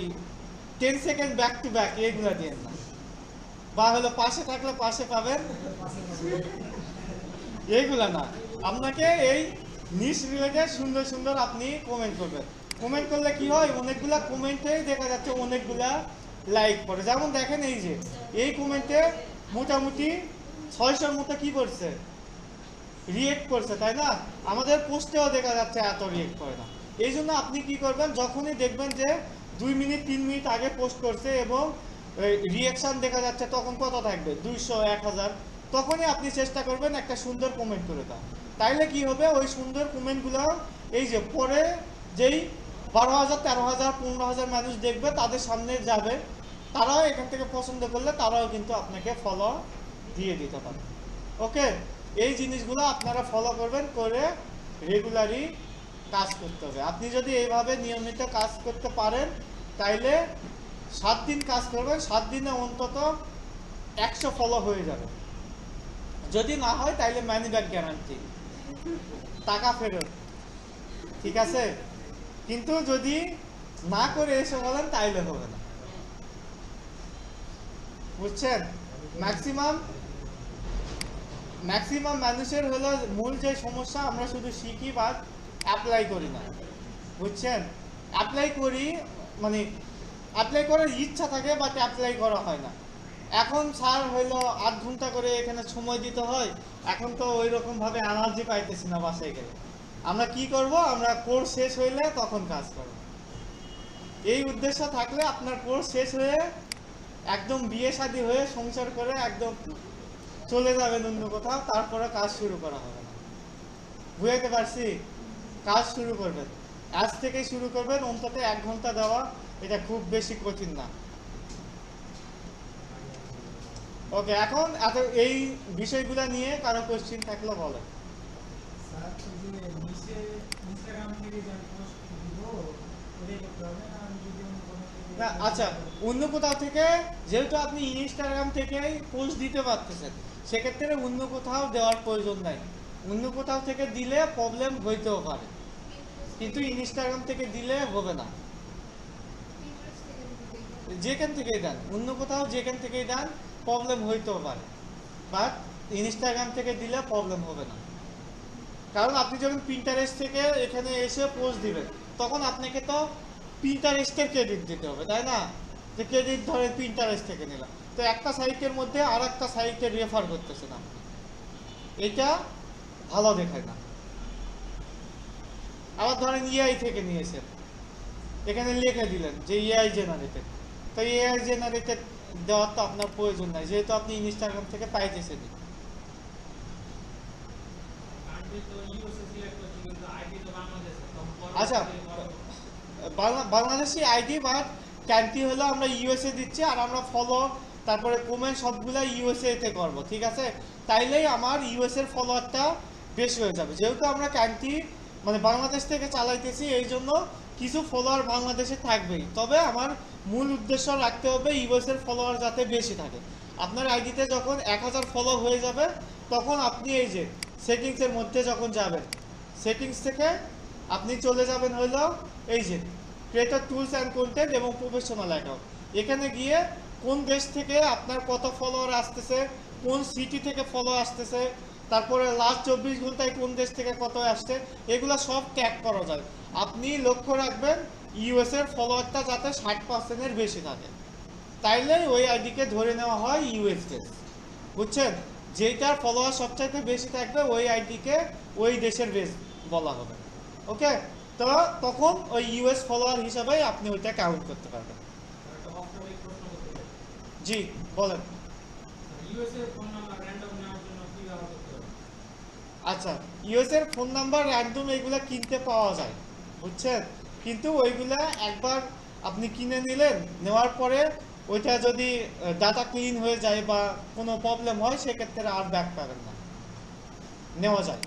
10 সেকেন্ড ব্যাক টু ব্যাক এগুলো দিয়ে না, বা হলো পাশে থাকলে পাশে পাবেন এইগুলা না, আপনাকে এই নিউজ রিলেটেড সুন্দর সুন্দর আপনি কমেন্ট করবেন। কমেন্ট করলে কি হয়, অনেকগুলা কমেন্টেই দেখা যাচ্ছে অনেকগুলা লাইক পড়ে। যেমন দেখেন এই যে এই কমেন্টে মোটামুটি 600-র মতো কি করছে, রিয়েক্ট করছে, তাই না? আমাদের পোস্টেও দেখা যাচ্ছে এত রিয়েক্ট করে না। এই জন্য আপনি কি করবেন, যখনই দেখবেন যে 2 মিনিট 3 মিনিট আগে পোস্ট করছে এবং রিয়েকশন দেখা যাচ্ছে তখন কত থাকবে, 200 1000, তখনই আপনি চেষ্টা করবেন একটা সুন্দর কমেন্ট করে দাও। তাইলে কি হবে, ওই সুন্দর কমেন্টগুলো এই যে পরে যেই 12,000 13,000 15,000 মানুষ দেখবে তাদের সামনে যাবে, তারাও এখান থেকে পছন্দ করলে তারাও কিন্তু আপনাকে ফলো দিয়ে দিতে পারে। ওকে, এই জিনিসগুলো আপনারা ফলো করবেন, করে রেগুলারই কাজ করতে হবে। আপনি যদি এইভাবে নিয়মিত কাজ করতে পারেন তাইলে 7 দিন কাজ করবেন, 7 দিনে অন্তত 100 ফলো হয়ে যাবে। যদি না হয় তাইলে মানি ব্যাক গ্যারান্টি, টাকা ফেরত, ঠিক আছে? কিন্তু যদি না করে এসে বলেন তাইলে হবে না, বুঝছেন? ম্যাক্সিমাম মানুষের হলো মূল যে সমস্যা, আমরা শুধু শিখি বাট অ্যাপ্লাই করি না, বুঝছেন? অ্যাপ্লাই করি মানে অ্যাপ্লাই করার ইচ্ছা থাকে বাট অ্যাপ্লাই করা হয় না। এখন স্যার হইলো 8 ঘন্টা করে এখানে সময় দিতে হয়, এখন তো ওই রকম ভাবে এনার্জি পাইতেছি না বাসায় গেলে। আমরা কি করব, আমরা কোর্স শেষ হইলে তখন কাজ করব। এই উদ্দেশ্য থাকলে আপনার কোর্স শেষ হয়ে একদম বিয়ে শাদী হয়ে সংসার করে একদম চলে যাবেন অন্য কোথাও, তারপরে কাজ শুরু করা হবে না। বুঝাইতে পারছি? কাজ শুরু করবেন, আজ থেকেই শুরু করবেন। অন্তত 1 ঘন্টা দেওয়া এটা খুব বেশি কঠিন না। ওকে, এখন এত এই বিষয়গুলো নিয়ে কারো কোশ্চেন থাকলে বলেন। না আচ্ছা, অন্য কোথাও থেকে, যেহেতু আপনি ইনস্টাগ্রাম থেকেই পোস্ট দিতে পারতেছেন, সেক্ষেত্রে অন্য কোথাও দেওয়ার প্রয়োজন নাই। অন্য কোথাও থেকে দিলে প্রবলেম হইতেও পারে, কিন্তু ইনস্টাগ্রাম থেকে দিলে হবে না। যেখান থেকেই দেন, অন্য কোথাও যেখান থেকেই দেন প্রবলেম হইতেও পারে, বাট ইনস্টাগ্রাম থেকে দিলে প্রবলেম হবে না। কারণ আপনি যখন পিন্টারেস্ট থেকে এখানে এসে পোস্ট দিবেন, তখন আপনাকে তো পিন্টারেস্টের ক্রেডিট দিতে হবে, তাই না? যে ক্রেডিট ধরেন পিন্টারেস্ট থেকে নিলাম, তো একটা সাইটের মধ্যে আর একটা সাইটে রেফার করতেছেন আপনি, এটা ভালো দেখায় না। আবার ধরেন ইআই থেকে নিয়েছেন, এখানে লিখে দিলেন যে এআই জেনারেটেড, তো এআই জেনারেটেড দেওয়ার তো আপনার প্রয়োজন নাই, যেহেতু আপনি ইনস্টাগ্রাম থেকে পাইতেছেন। আচ্ছা, বাংলাদেশি আইডি বাট ক্যান্টি হলো আমরা ইউএসএ দিচ্ছি, আর আমরা ফলো তারপরে কমেন্ট সবগুলো ইউএসএ তে করবো, ঠিক আছে? তাইলেই আমার ইউএসএর ফলোয়ারটা বেশি হয়ে যাবে। যেহেতু আমরা ক্যান্টি মানে বাংলাদেশ থেকে চালাইতেছি, এই জন্য কিছু ফলোয়ার বাংলাদেশে থাকবেই, তবে আমার মূল উদ্দেশ্য রাখতে হবে ইউএসএর ফলোয়ার যাতে বেশি থাকে। আপনার আইডিতে যখন 1000 ফলো হয়ে যাবে, তখন আপনি এই যে সেটিংসের মধ্যে যখন যাবেন, সেটিংস থেকে আপনি চলে যাবেন হলো এই যে ক্রিয়েটর টুলস অ্যান্ড কন্টেন্ট এবং প্রফেশনাল অ্যাকাউন্ট। এখানে গিয়ে কোন দেশ থেকে আপনার কত ফলোয়ার আসতেছে, কোন সিটি থেকে ফলো আসতেছে, তারপরে লাস্ট 24 ঘন্টায় কোন দেশ থেকে কত আসছে, এগুলো সব ট্যাগ করা যায়। আপনি লক্ষ্য রাখবেন ইউএস এর ফলোয়ারটা যাতে 60%-এর বেশি থাকে, তাইলে ওই আইডিকে ধরে নেওয়া হয় ইউএস দেশ, বুঝছেন? যেটার ফলোয়ার সবচাইতে বেশি থাকবে ওই আইডিকে ওই দেশের বেস বলা হবে। ওকে, তো তখন ওই ইউএস ফলোয়ার হিসাবে আপনি ওইটা কাউন্ট করতে পারবেন। জি বলেন। আচ্ছা, ইউএস এর ফোন নাম্বার র্যান্ডম এগুলা কিনতে পাওয়া যায়, বুঝছেন? কিন্তু ওইগুলা একবার আপনি কিনে নিলেন, নেওয়ার পরে ওইটা যদি ডাটা ক্লিন হয়ে যায় বা কোনো প্রবলেম হয়, সেক্ষেত্রে আর ব্যাক পাবেন না, নেওয়া যায়।